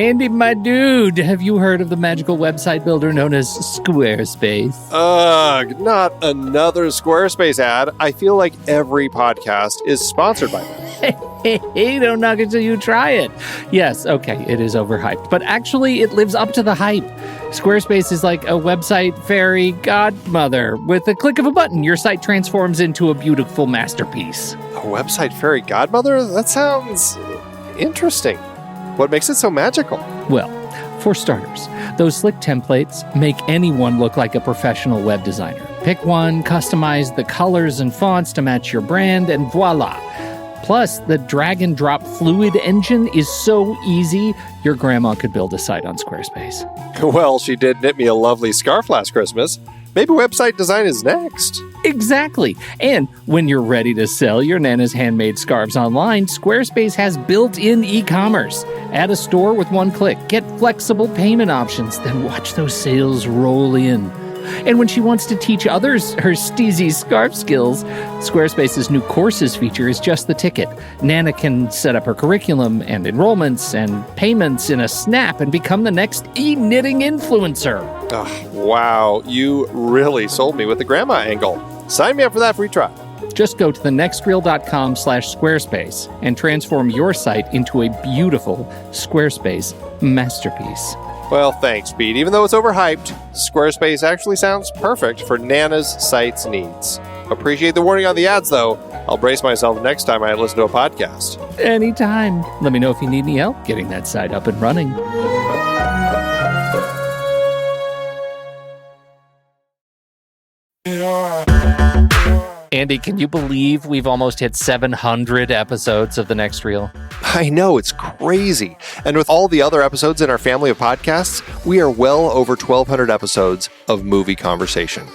Andy, my dude, have you heard of the magical website builder known as Squarespace? Ugh, not another Squarespace ad. I feel like every podcast is sponsored by them. Hey, don't knock it till you try it. Yes, okay, it is overhyped, but actually it lives up to the hype. Squarespace is like a website fairy godmother. With a click of a button, your site transforms into a beautiful masterpiece. A website fairy godmother? That sounds interesting. What makes it so magical? Well, for starters, those slick templates make anyone look like a professional web designer. Pick one, customize the colors and fonts to match your brand, and voila. Plus, the drag and drop fluid engine is so easy, your grandma could build a site on Squarespace. Well, she did knit me a lovely scarf last Christmas. Maybe website design is next. Exactly. And when you're ready to sell your Nana's handmade scarves online, Squarespace has built-in e-commerce. Add a store with one click. Get flexible payment options. Then watch those sales roll in. And when she wants to teach others her steezy scarf skills, Squarespace's new courses feature is just the ticket. Nana can set up her curriculum and enrollments and payments in a snap and become the next e-knitting influencer. Oh, wow, you really sold me with the grandma angle. Sign me up for that free trial. Just go to thenextreel.com/Squarespace and transform your site into a beautiful Squarespace masterpiece. Well, thanks, Pete. Even though it's overhyped, Squarespace actually sounds perfect for Nana's site's needs. Appreciate the warning on the ads, though. I'll brace myself next time I listen to a podcast. Anytime. Let me know if you need any help getting that site up and running. Andy, can you believe we've almost hit 700 episodes of The Next Reel? I know, it's crazy. And with all the other episodes in our family of podcasts, we are well over 1,200 episodes of movie conversation.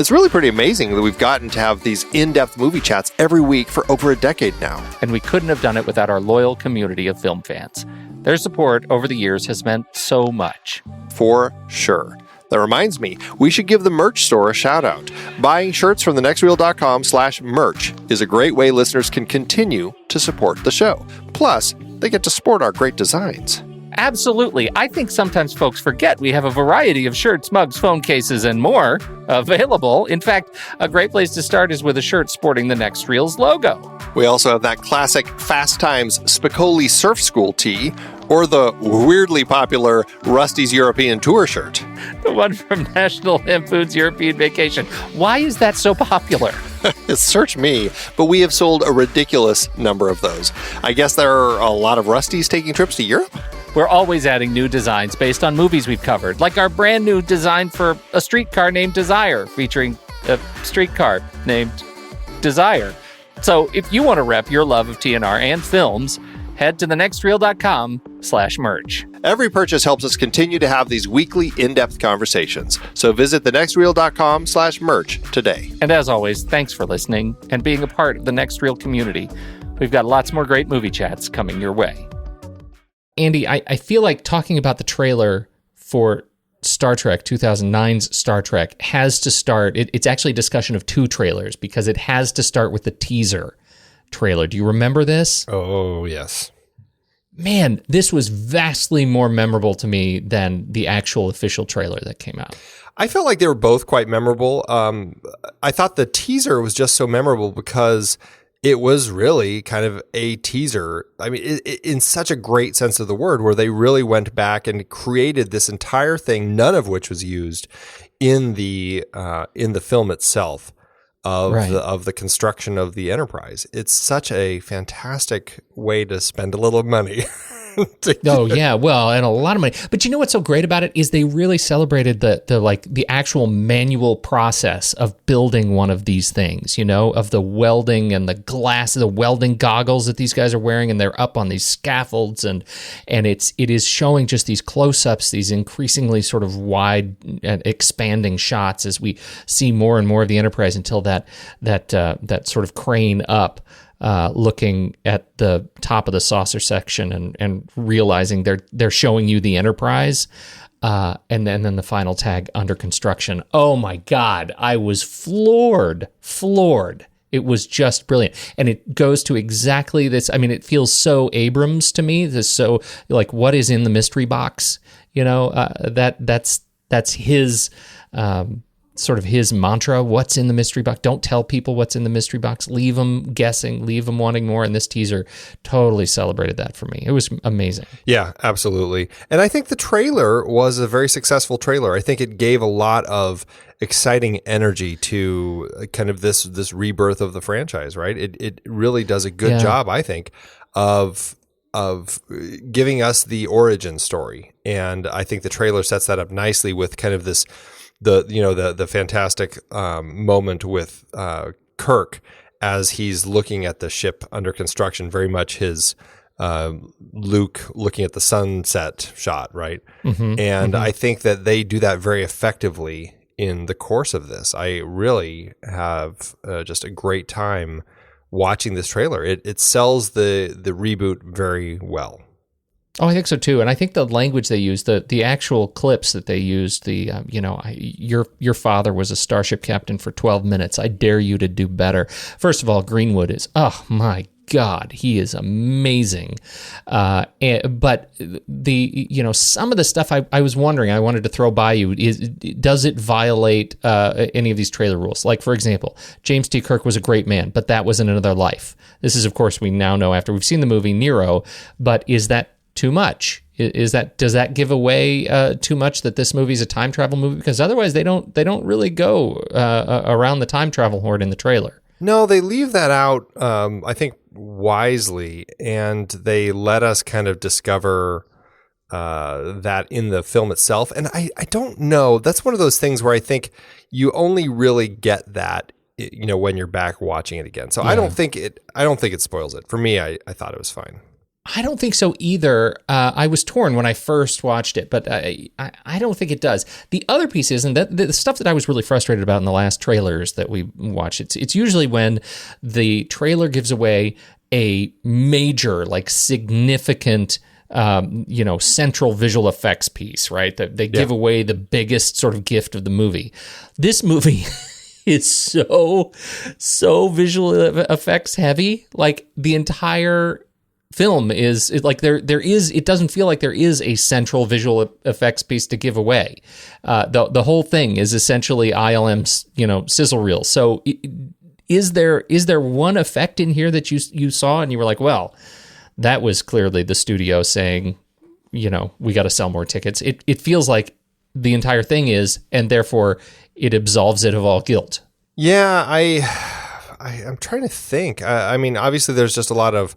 It's really pretty amazing that we've gotten to have these in-depth movie chats every week for over a decade now. And we couldn't have done it without our loyal community of film fans. Their support over the years has meant so much. For sure. That reminds me, we should give the merch store a shout out. Buying shirts from thenextreel.com/merch is a great way listeners can continue to support the show. Plus, they get to sport our great designs. Absolutely. I think sometimes folks forget we have a variety of shirts, mugs, phone cases, and more available. In fact, a great place to start is with a shirt sporting the Next Reel's logo. We also have that classic Fast Times Spicoli Surf School tee, or the weirdly popular Rusty's European Tour shirt. The one from National Lampoon's European Vacation. Why is that so popular? Search me, but we have sold a ridiculous number of those. I guess there are a lot of Rustys taking trips to Europe? We're always adding new designs based on movies we've covered, like our brand new design for a streetcar named Desire, featuring a streetcar named Desire. So if you want to rep your love of TNR and films, head to thenextreel.com/merch. Every purchase helps us continue to have these weekly in-depth conversations. So visit thenextreel.com/merch today. And as always, thanks for listening and being a part of the Next Reel community. We've got lots more great movie chats coming your way. Andy, I feel like talking about the trailer for Star Trek, 2009's Star Trek, has to start. It's actually a discussion of two trailers because it has to start with the teaser trailer. Do you remember this? Oh, yes. Man, this was vastly more memorable to me than the actual official trailer that came out. I felt like they were both quite memorable. I thought the teaser was just so memorable because it was really kind of a teaser. I mean, in such a great sense of the word, where they really went back and created this entire thing, none of which was used in the film itself of the construction of the Enterprise. It's such a fantastic way to spend a little money. Oh yeah, well, and a lot of money. But you know what's so great about it is they really celebrated the actual manual process of building one of these things, you know, of the welding and the welding goggles that these guys are wearing, and they're up on these scaffolds, and it is showing just these close-ups, these increasingly sort of wide and expanding shots as we see more and more of the Enterprise until that sort of crane up. Looking at the top of the saucer section and realizing they're showing you the Enterprise, and then the final tag, under construction. Oh my God, I was floored. It was just brilliant. And it goes to exactly this. I mean, it feels so Abrams to me. This so like, what is in the mystery box? That's his sort of his mantra. What's in the mystery box? Don't tell people what's in the mystery box. Leave them guessing, leave them wanting more. And this teaser totally celebrated that for me. It was amazing. Yeah, absolutely. And I think the trailer was a very successful trailer. I think it gave a lot of exciting energy to kind of this rebirth of the franchise, right? It really does a good job, I think, of giving us the origin story. And I think the trailer sets that up nicely with kind of this, the fantastic moment with Kirk as he's looking at the ship under construction, very much his Luke looking at the sunset shot, right? And I think that they do that very effectively in the course of this. I really have just a great time watching this trailer. It sells the reboot very well. Oh, I think so too, and I think the language they used, the actual clips that they used, your father was a starship captain for 12 minutes. I dare you to do better. First of all, Greenwood is, oh my God, he is amazing. But some of the stuff I was wondering, I wanted to throw by you, does it violate any of these trailer rules? Like, for example, James T. Kirk was a great man, but that was in another life. This is, of course, we now know after we've seen the movie Nero, but is that too much? Does that give away too much that this movie is a time travel movie? Because otherwise they don't really go around the time travel horn in the trailer. No, they leave that out, I think, wisely, and they let us kind of discover that in the film itself. And I don't know. That's one of those things where I think you only really get that, when you're back watching it again. So yeah. I don't think it spoils it. For me, I thought it was fine. I don't think so either. I was torn when I first watched it, but I don't think it does. The other piece is, and the stuff that I was really frustrated about in the last trailers that we watched, it's usually when the trailer gives away a major, like significant, central visual effects piece, right? That they give away the biggest sort of gift of the movie. This movie is so visual effects heavy. Like the entire film is like it doesn't feel like there is a central visual effects piece to give away. The whole thing is essentially ILM, sizzle reel. So is there one effect in here that you saw and you were like, well, that was clearly the studio saying, we got to sell more tickets. It feels like the entire thing is, and therefore it absolves it of all guilt. Yeah, I'm trying to think. I mean, obviously there's just a lot of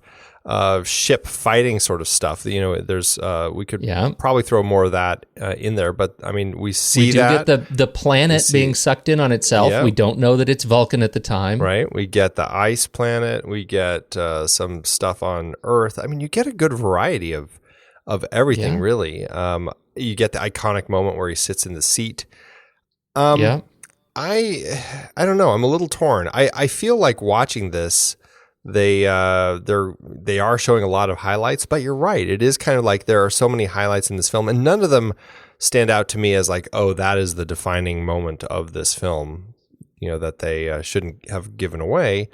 ship fighting sort of stuff. There's we could probably throw more of that in there, but I mean, we do get the planet being sucked in on itself. Yeah. We don't know that it's Vulcan at the time, right? We get the ice planet. We get some stuff on Earth. I mean, you get a good variety of everything, really. You get the iconic moment where he sits in the seat. I don't know. I'm a little torn. I feel like watching this, they are showing a lot of highlights, but you're right. It is kind of like there are so many highlights in this film, and none of them stand out to me as like, oh, that is the defining moment of this film, that they shouldn't have given away.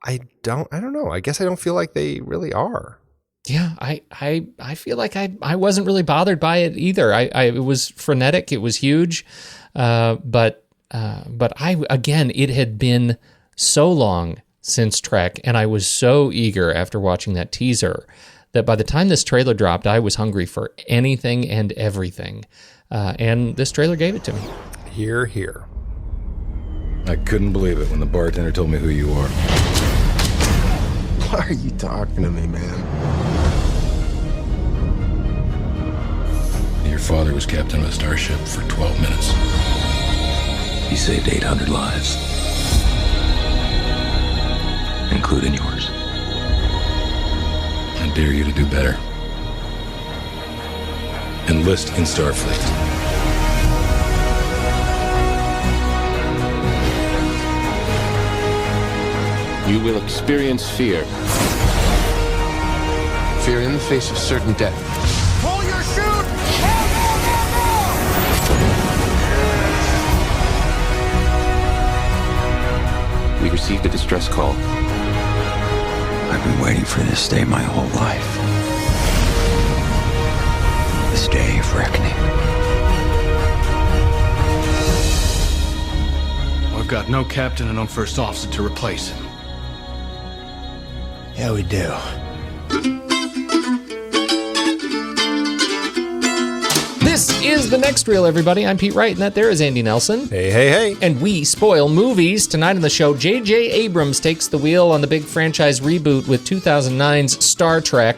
I don't know. I guess I don't feel like they really are. Yeah, I feel like I wasn't really bothered by it either. It was frenetic. It was huge. But it had been so long since Trek, and I was so eager after watching that teaser that by the time this trailer dropped, I was hungry for anything and everything. And this trailer gave it to me. Hear, hear. I couldn't believe it when the bartender told me who you are. Why are you talking to me, man? Your father was captain of a starship for 12 minutes. He saved 800 lives, including yours. I dare you to do better. Enlist in Starfleet. You will experience fear. Fear in the face of certain death. Pull your chute! We received a distress call. I've been waiting for this day my whole life. This day of reckoning. We've got no captain and no first officer to replace him. Yeah, we do. This is The Next Reel, everybody. I'm Pete Wright, and that there is Andy Nelson. Hey, hey, hey. And we spoil movies. Tonight on the show, JJ Abrams takes the wheel on the big franchise reboot with 2009's Star Trek.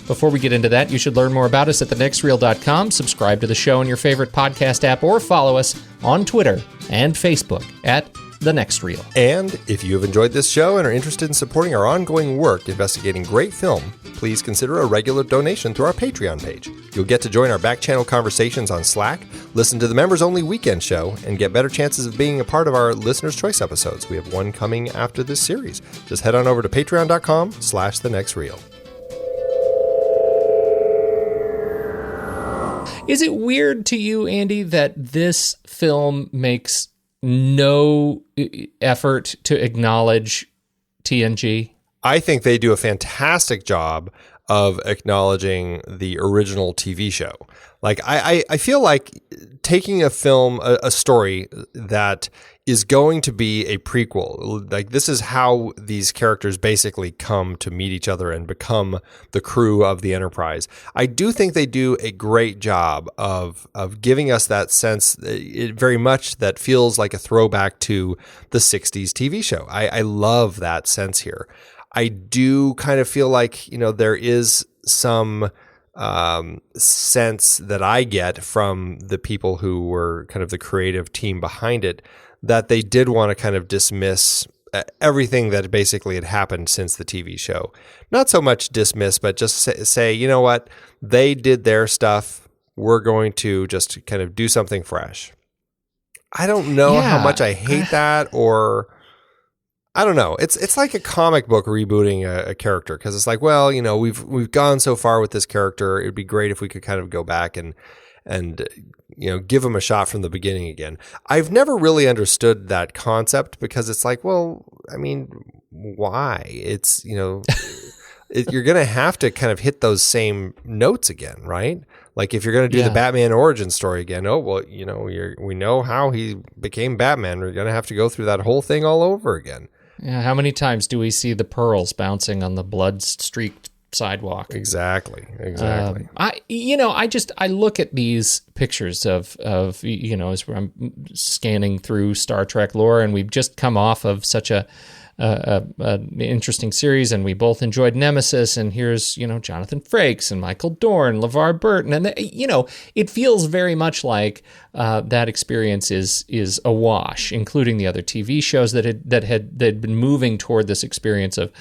Before we get into that, you should learn more about us at thenextreel.com, subscribe to the show in your favorite podcast app, or follow us on Twitter and Facebook at The Next Reel. And if you have enjoyed this show and are interested in supporting our ongoing work investigating great film, please consider a regular donation through our Patreon page. You'll get to join our back-channel conversations on Slack, listen to the members-only weekend show, and get better chances of being a part of our Listener's Choice episodes. We have one coming after this series. Just head on over to patreon.com/thenextreel. Is it weird to you, Andy, that this film makes no effort to acknowledge TNG? I think they do a fantastic job of acknowledging the original TV show. Like, I feel like taking a film, a story that is going to be a prequel, like this is how these characters basically come to meet each other and become the crew of the Enterprise. I do think they do a great job of giving us that sense, it very much that feels like a throwback to the 60s TV show. I love that sense here. I do kind of feel like, you know, there is some sense that I get from the people who were kind of the creative team behind it, that they did want to kind of dismiss everything that basically had happened since the TV show. Not so much dismiss, but just say, you know what, they did their stuff. We're going to just kind of do something fresh. I don't know how much I hate that, or I don't know. It's like a comic book rebooting a character, because it's like, well, you know, we've gone so far with this character. It'd be great if we could kind of go back and you know, give him a shot from the beginning again. I've never really understood that concept, because it's like, well, I mean, why? It's, you know, you're going to have to kind of hit those same notes again, right? Like if you're going to do the Batman origin story again, oh, well, you know, we know how he became Batman. We're going to have to go through that whole thing all over again. Yeah, how many times do we see the pearls bouncing on the blood-streaked sidewalk? Exactly. I look at these pictures of you know, as I'm scanning through Star Trek lore, and we've just come off of such an interesting series, and we both enjoyed Nemesis, and here's, you know, Jonathan Frakes and Michael Dorn, LeVar Burton, and you know, it feels very much like that experience is a wash, including the other TV shows that had been moving toward this experience of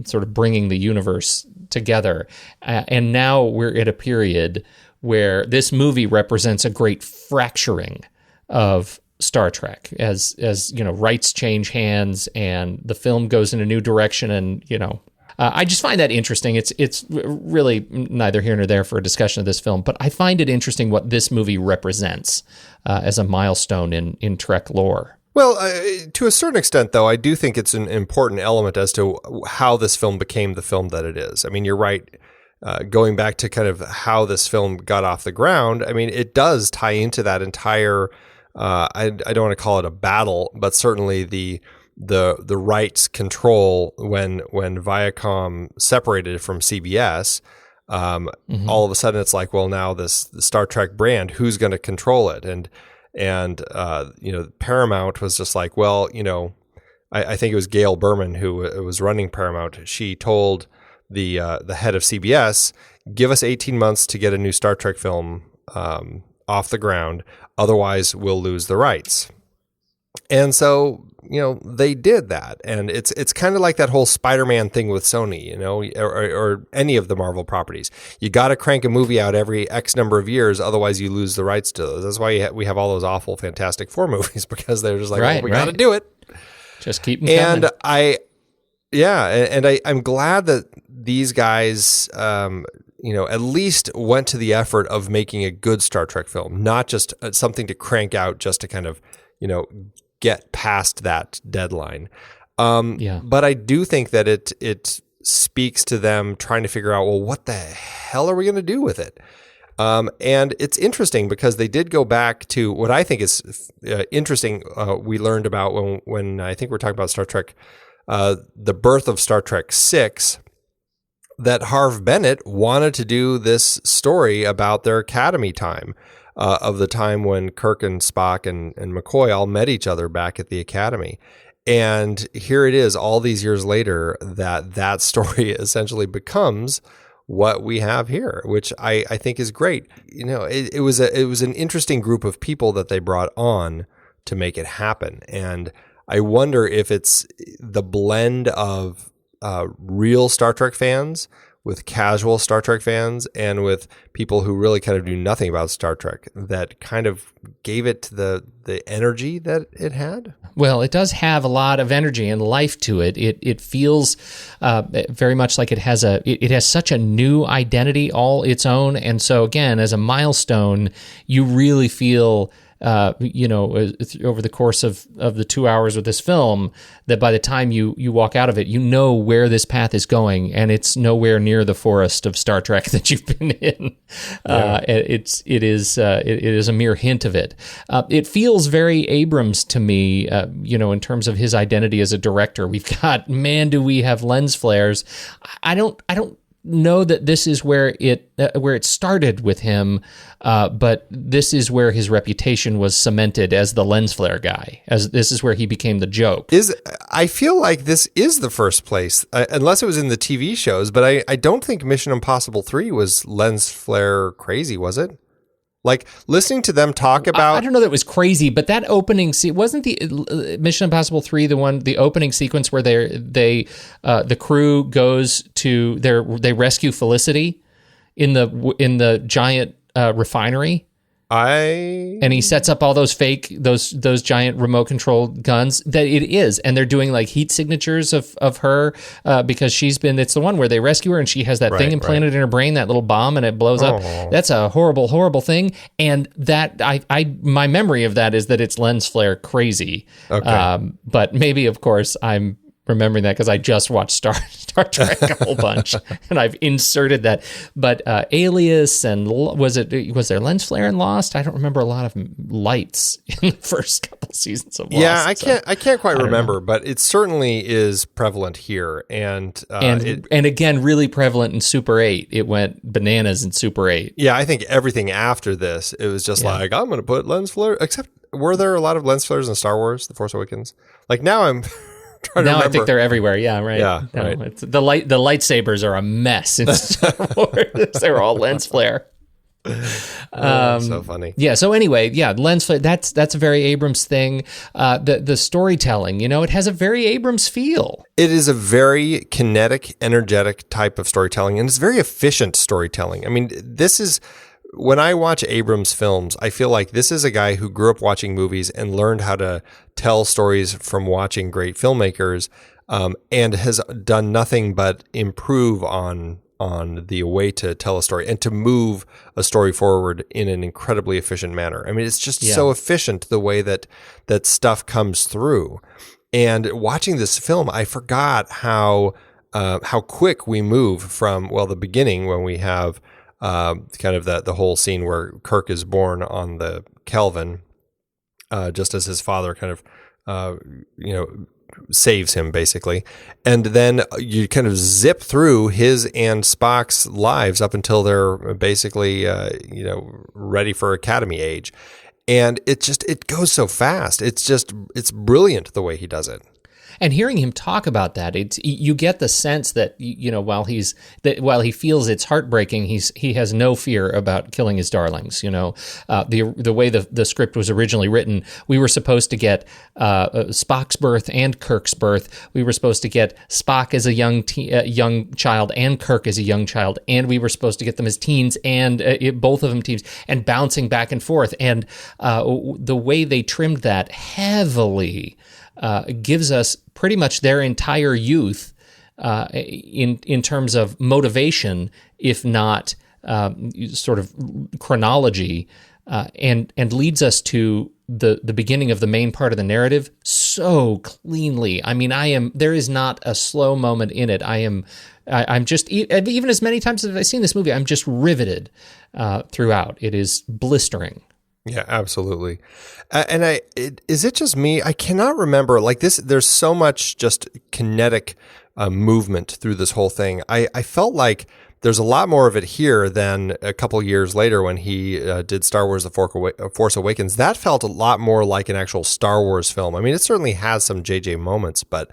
sort of bringing the universe together, and now we're at a period where this movie represents a great fracturing of Star Trek as you know, rights change hands and the film goes in a new direction, and you know, I just find that interesting. It's really neither here nor there for a discussion of this film, but I find it interesting what this movie represents as a milestone in Trek lore. Well, to a certain extent, though, I do think it's an important element as to how this film became the film that it is. I mean, you're right. Going back to kind of how this film got off the ground, I mean, it does tie into that entire I don't want to call it a battle, but certainly the rights control when Viacom separated from CBS, all of a sudden it's like, well, now the Star Trek brand, who's going to control it? And you know, Paramount was just like, well, you know, I think it was Gail Berman who was running Paramount. She told the head of CBS, give us 18 months to get a new Star Trek film off the ground. Otherwise, we'll lose the rights. And so, you know, they did that. And it's kind of like that whole Spider-Man thing with Sony, you know, or any of the Marvel properties. You got to crank a movie out every X number of years. Otherwise, you lose the rights to those. That's why we have all those awful Fantastic Four movies, because they're just like, right, we got to do it. Just keep them coming. And I'm glad that these guys, you know, at least went to the effort of making a good Star Trek film, not just something to crank out just to kind of, you know, get past that deadline. Yeah. But I do think that it speaks to them trying to figure out, well, what the hell are we going to do with it? And it's interesting because they did go back to what I think is interesting. We learned about when I think we're talking about Star Trek, the birth of Star Trek VI, that Harve Bennett wanted to do this story about their academy time, of the time when Kirk and Spock and McCoy all met each other back at the academy. And here it is all these years later that story essentially becomes what we have here, which I think is great. It was an interesting group of people that they brought on to make it happen. And I wonder if it's the blend of real Star Trek fans with casual Star Trek fans and with people who really kind of knew nothing about Star Trek that kind of gave it the energy that it had. Well, it does have a lot of energy and life to it. It feels very much like it has such a new identity all its own. And so again, as a milestone, you really feel over the course of the 2 hours of this film, that by the time you walk out of it, you know where this path is going, and it's nowhere near the forest of Star Trek that you've been in. Yeah. It is a mere hint of it. It feels very Abrams to me, in terms of his identity as a director. We've got, man, do we have lens flares. I don't know that this is where it started with him, but this is where his reputation was cemented as the lens flare guy. As this is where he became the joke. I feel like this is the first place, unless it was in the TV shows. But I don't think Mission Impossible 3 was lens flare crazy, was it? Like listening to them talk about, I don't know that it was crazy, but that opening wasn't the Mission Impossible 3 the opening sequence where the crew goes to they rescue Felicity in the giant refinery. And he sets up all those those giant remote controlled guns that it is, and they're doing like heat signatures of her because it's the one where they rescue her and she has that thing implanted in her brain, that little bomb, and it blows up. That's a horrible, horrible thing. And that my memory of that is that it's lens flare crazy. Okay. But maybe, of course, I'm remembering that because I just watched Star Trek a whole bunch, and I've inserted that. But Alias, and was there lens flare in Lost? I don't remember a lot of lights in the first couple seasons of Lost. Yeah, I can't quite remember, but it certainly is prevalent here, and again, really prevalent in Super 8. It went bananas in Super 8. Yeah, I think everything after this, it was just like, I'm going to put lens flare. Except, were there a lot of lens flares in Star Wars: The Force Awakens? Like now, I'm. Now I think they're everywhere. Yeah, right. Yeah, right. The lightsabers are a mess in Star Wars. They're all lens flare. So funny. Yeah. So anyway, lens flare. That's a very Abrams thing. The storytelling, it has a very Abrams feel. It is a very kinetic, energetic type of storytelling, and it's very efficient storytelling. I mean, this is. When I watch Abrams films, I feel like this is a guy who grew up watching movies and learned how to tell stories from watching great filmmakers, and has done nothing but improve on the way to tell a story and to move a story forward in an incredibly efficient manner. I mean, it's just so efficient the way that stuff comes through. And watching this film, I forgot how quick we move from, the beginning when we have kind of the whole scene where Kirk is born on the Kelvin, just as his father kind of, saves him basically. And then you kind of zip through his and Spock's lives up until they're basically, ready for Academy age. And it goes so fast. It's brilliant the way he does it. And hearing him talk about that, you get the sense that while he feels it's heartbreaking, he has no fear about killing his darlings. The way the script was originally written, we were supposed to get Spock's birth and Kirk's birth. We were supposed to get Spock as a young child and Kirk as a young child, and we were supposed to get them as teens and both of them teens, and bouncing back and forth. And the way they trimmed that heavily. Gives us pretty much their entire youth in terms of motivation, if not sort of chronology, and leads us to the beginning of the main part of the narrative so cleanly. I mean, there is not a slow moment in it. I'm just, even as many times as I've seen this movie, I'm just riveted throughout. It is blistering. Yeah, absolutely. Is it just me? I cannot remember like this. There's so much just kinetic movement through this whole thing. I felt like there's a lot more of it here than a couple years later when he did Star Wars: The Force Awakens. That felt a lot more like an actual Star Wars film. I mean, it certainly has some JJ moments, but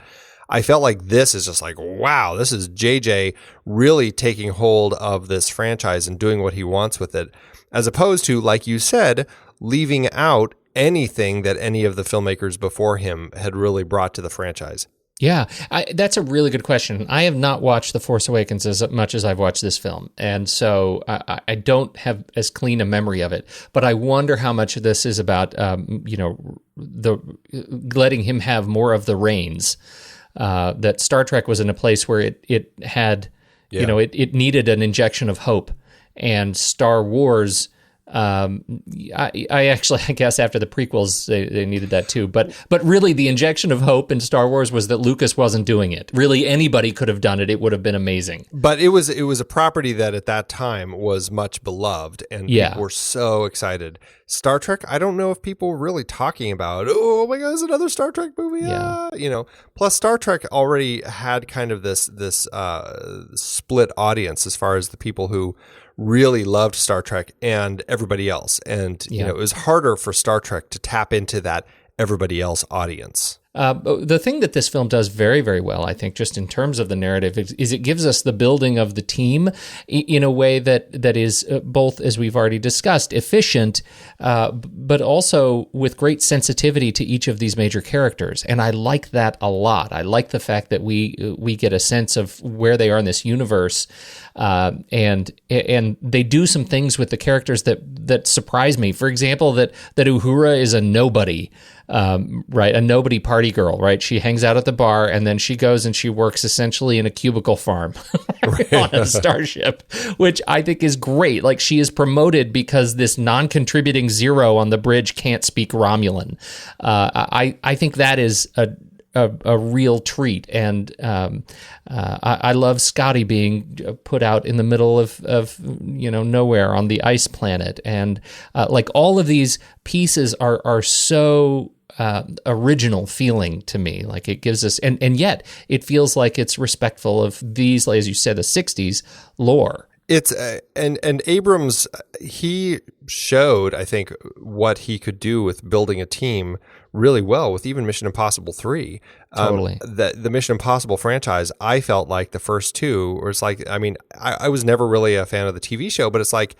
I felt like this is just like, wow, this is JJ really taking hold of this franchise and doing what he wants with it, as opposed to, like you said, leaving out anything that any of the filmmakers before him had really brought to the franchise. Yeah, that's a really good question. I have not watched The Force Awakens as much as I've watched this film, and so I don't have as clean a memory of it. But I wonder how much of this is about, the letting him have more of the reins. That Star Trek was in a place where it had, it needed an injection of hope, and Star Wars. I guess after the prequels they needed that too, but really the injection of hope in Star Wars was that Lucas wasn't doing it. Really, anybody could have done it. It would have been amazing. But it was a property that at that time was much beloved, and people were so excited. Star Trek, I don't know if people were really talking about, oh my God, is another Star Trek movie? Yeah. Plus Star Trek already had kind of this split audience as far as the people who really loved Star Trek and everybody else. And, it was harder for Star Trek to tap into that everybody else audience. The thing that this film does very, very well, I think, just in terms of the narrative, is it gives us the building of the team in a way that is both, as we've already discussed, efficient, but also with great sensitivity to each of these major characters. And I like that a lot. I like the fact that we get a sense of where they are in this universe, and they do some things with the characters that surprise me. For example, that Uhura is a nobody. Right, a nobody party girl, right? She hangs out at the bar, and then she goes and she works essentially in a cubicle farm on a starship, which I think is great. Like, she is promoted because this non-contributing zero on the bridge can't speak Romulan. I think that is a real treat, and I love Scotty being put out in the middle of nowhere on the ice planet, and like all of these pieces are so original feeling to me. Like, it gives us, and yet it feels like it's respectful of these, as you said, the 60s lore. It's and Abrams, he showed, I think, what he could do with building a team really well with even Mission Impossible 3. Totally. The Mission Impossible franchise, I felt like the first two, or it's like, I mean, I was never really a fan of the TV show, but it's like,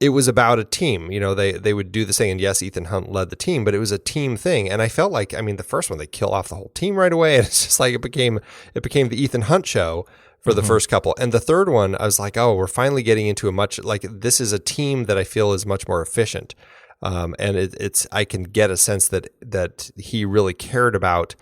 it was about a team. They would do this thing, and yes, Ethan Hunt led the team, but it was a team thing. And I felt like, I mean, the first one, they kill off the whole team right away, and it's just like it became the Ethan Hunt show for the first couple. And the third one, I was like, oh, we're finally getting into a much, like, this is a team that I feel is much more efficient. And it's I can get a sense that he really cared about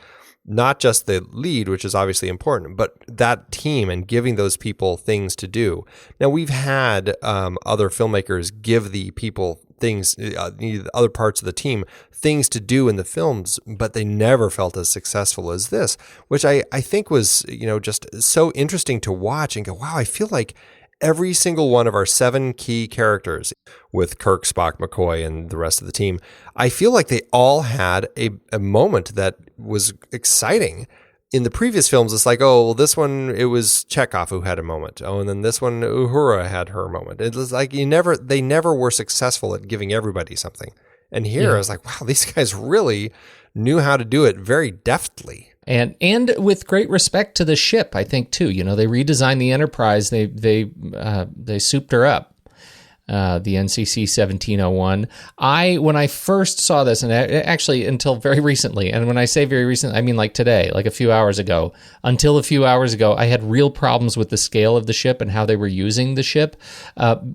not just the lead, which is obviously important, but that team and giving those people things to do. Now, we've had other filmmakers give the people things, the other parts of the team, things to do in the films, but they never felt as successful as this, which I think was, just so interesting to watch and go, wow, I feel like every single one of our 7 key characters with Kirk, Spock, McCoy, and the rest of the team, I feel like they all had a moment that was exciting. In the previous films, it's like, oh, well, this one, it was Chekhov who had a moment. Oh, and then this one, Uhura had her moment. It was like they never were successful at giving everybody something. And here I was like, wow, these guys really knew how to do it very deftly. And with great respect to the ship, I think too. They redesigned the Enterprise. They souped her up. The NCC 1701. When I first saw this, and actually until very recently, and when I say very recent, I mean like today, like a few hours ago. Until a few hours ago, I had real problems with the scale of the ship and how they were using the ship,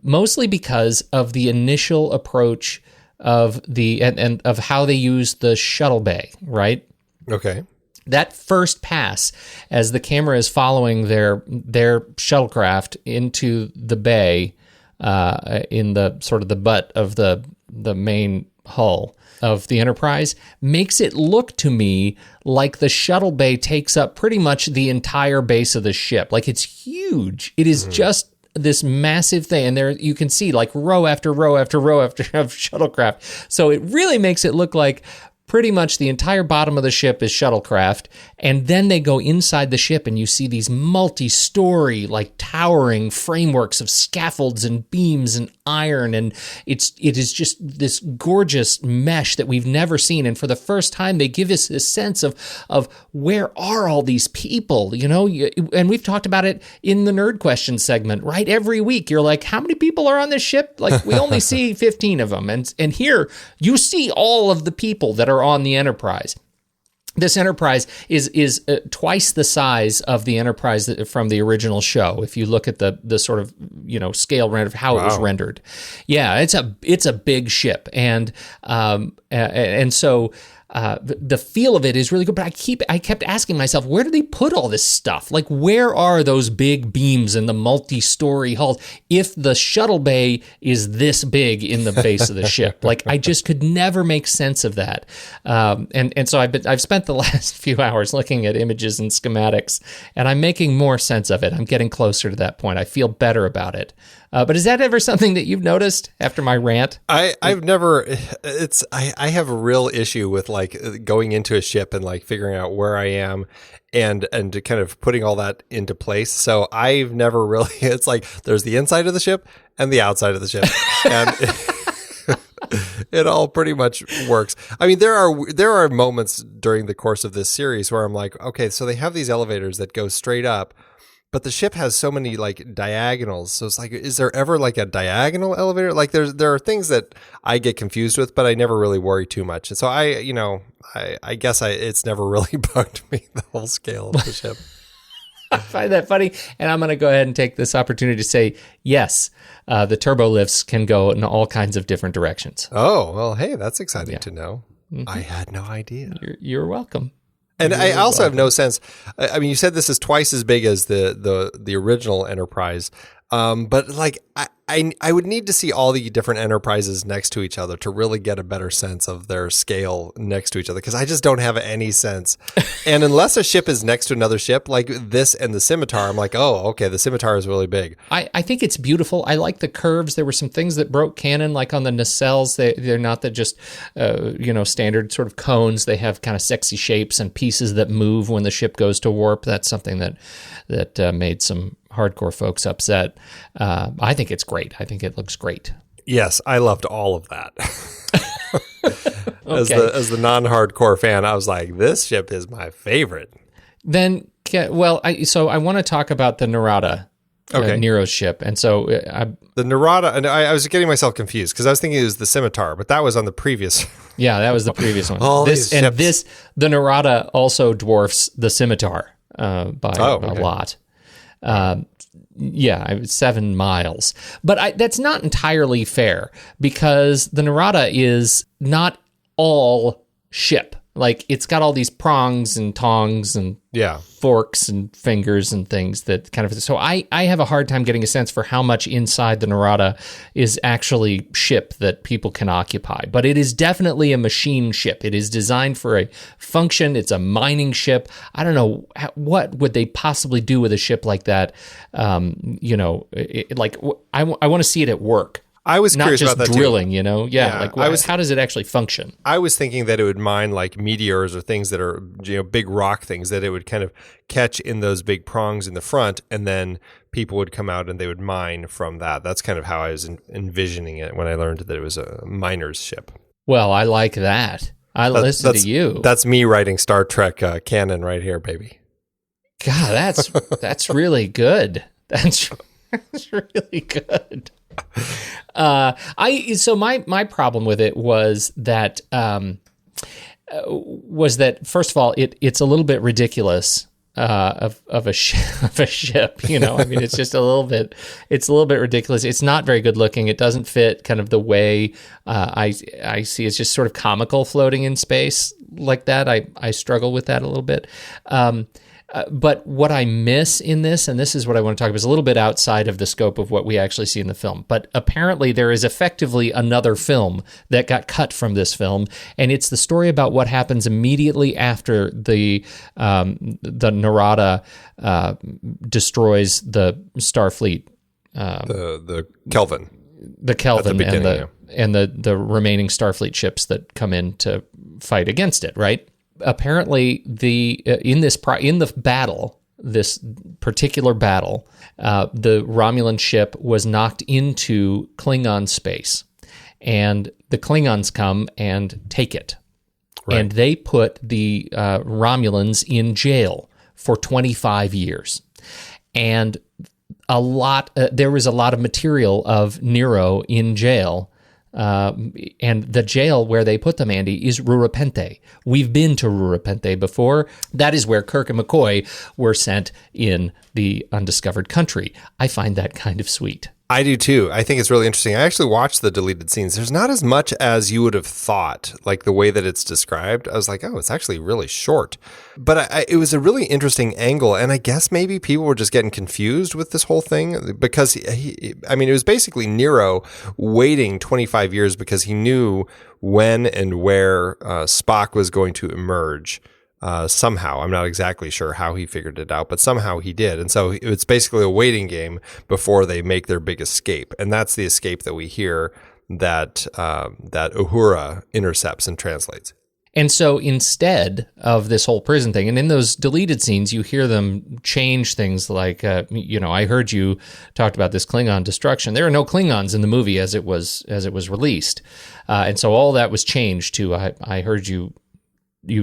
mostly because of the initial approach of and of how they used the shuttle bay. Right? Okay. That first pass, as the camera is following their shuttlecraft into the bay, in the sort of the butt of the main hull of the Enterprise makes it look to me like the shuttle bay takes up pretty much the entire base of the ship. Like, it's huge. It is just this massive thing, and there you can see like row after row after row after of shuttlecraft. So it really makes it look like pretty much the entire bottom of the ship is shuttlecraft, and then they go inside the ship and you see these multi-story, like towering frameworks of scaffolds and beams and iron, and it is just this gorgeous mesh that we've never seen. And for the first time, they give us this sense of where are all these people, you know? And we've talked about it in the Nerd Question segment, right? Every week, you're like, how many people are on this ship? Like, we only see 15 of them. And here, you see all of the people that are on the Enterprise. This Enterprise is twice the size of the Enterprise from the original show. If you look at the sort of, you know, scale render of how it was rendered, yeah, it's a big ship, and so. The feel of it is really good, but I kept asking myself, where do they put all this stuff? Like, where are those big beams and the multi-story hulls if the shuttle bay is this big in the base of the ship? Like, I just could never make sense of that. And so I've spent the last few hours looking at images and schematics, and I'm making more sense of it. I'm getting closer to that point. I feel better about it. But is that ever something that you've noticed after my rant? I've never. I have a real issue with like going into a ship and like figuring out where I am and kind of putting all that into place. So I've never really. It's like there's the inside of the ship and the outside of the ship, and it all pretty much works. I mean, there are moments during the course of this series where I'm like, okay, so they have these elevators that go straight up. But the ship has so many like diagonals. So it's like, is there ever like a diagonal elevator? Like there are things that I get confused with, but I never really worry too much. And so I guess it's never really bugged me, the whole scale of the ship. I find that funny. And I'm going to go ahead and take this opportunity to say, yes, the turbo lifts can go in all kinds of different directions. Oh, well, hey, that's exciting to know. Mm-hmm. I had no idea. You're welcome. And I also have no sense. I mean, you said this is twice as big as the original Enterprise, but like I would need to see all the different Enterprises next to each other to really get a better sense of their scale next to each other, because I just don't have any sense. And unless a ship is next to another ship, like this and the Scimitar, I'm like, oh, okay, the Scimitar is really big. I think it's beautiful. I like the curves. There were some things that broke canon, like on the nacelles. They're not that just standard sort of cones. They have kind of sexy shapes and pieces that move when the ship goes to warp. That's something that made some hardcore folks upset. I think it's great. I think it looks great. Yes, I loved all of that. Okay. As the non-hardcore fan, I was like, this ship is my favorite. Then, I want to talk about the Narada, Nero's ship. And so the Narada, and I was getting myself confused because I was thinking it was the Scimitar, but that was on the previous. Yeah, that was the previous one. The Narada also dwarfs the Scimitar by a lot. 7 miles. But that's not entirely fair, because the Narada is not all ship. Like, it's got all these prongs and tongs and forks and fingers and things that kind of... So I have a hard time getting a sense for how much inside the Narada is actually ship that people can occupy. But it is definitely a machine ship. It is designed for a function. It's a mining ship. I don't know, what would they possibly do with a ship like that? I want to see it at work. I was curious about that too. Not just drilling, how does it actually function? I was thinking that it would mine like meteors or things that are, big rock things that it would kind of catch in those big prongs in the front, and then people would come out and they would mine from that. That's kind of how I was envisioning it when I learned that it was a miner's ship. Well, I like that. Listen to you. That's me writing Star Trek canon right here, baby. God, that's really good. That's really good. My problem with it was that first of all, it's a little bit ridiculous of a ship. I mean, it's just a little bit ridiculous. It's not very good looking. It doesn't fit kind of the way I see. It's just sort of comical floating in space like that. I struggle with that a little bit. But what I miss in this, and this is what I want to talk about, is a little bit outside of the scope of what we actually see in the film. But apparently there is effectively another film that got cut from this film, and it's the story about what happens immediately after the Narada destroys the Starfleet. The Kelvin. The Kelvin and the remaining Starfleet ships that come in to fight against it, right? Apparently, in the battle, this particular battle, the Romulan ship was knocked into Klingon space, and the Klingons come and take it, right. And they put the Romulans in jail for 25 years, and there was a lot of material of Nero in jail. And the jail where they put them, Andy, is Rurapente. We've been to Rurapente before. That is where Kirk and McCoy were sent in the undiscovered country. I find that kind of sweet. I do too. I think it's really interesting. I actually watched the deleted scenes. There's not as much as you would have thought, like the way that it's described. I was like, oh, it's actually really short. But it was a really interesting angle. And I guess maybe people were just getting confused with this whole thing because, it was basically Nero waiting 25 years because he knew when and where Spock was going to emerge. Somehow, I'm not exactly sure how he figured it out, but somehow he did. And so it's basically a waiting game before they make their big escape. And that's the escape that we hear that Uhura intercepts and translates. And so instead of this whole prison thing, and in those deleted scenes, you hear them change things like, I heard you talked about this Klingon destruction. There are no Klingons in the movie as it was released. And so all that was changed to, I heard you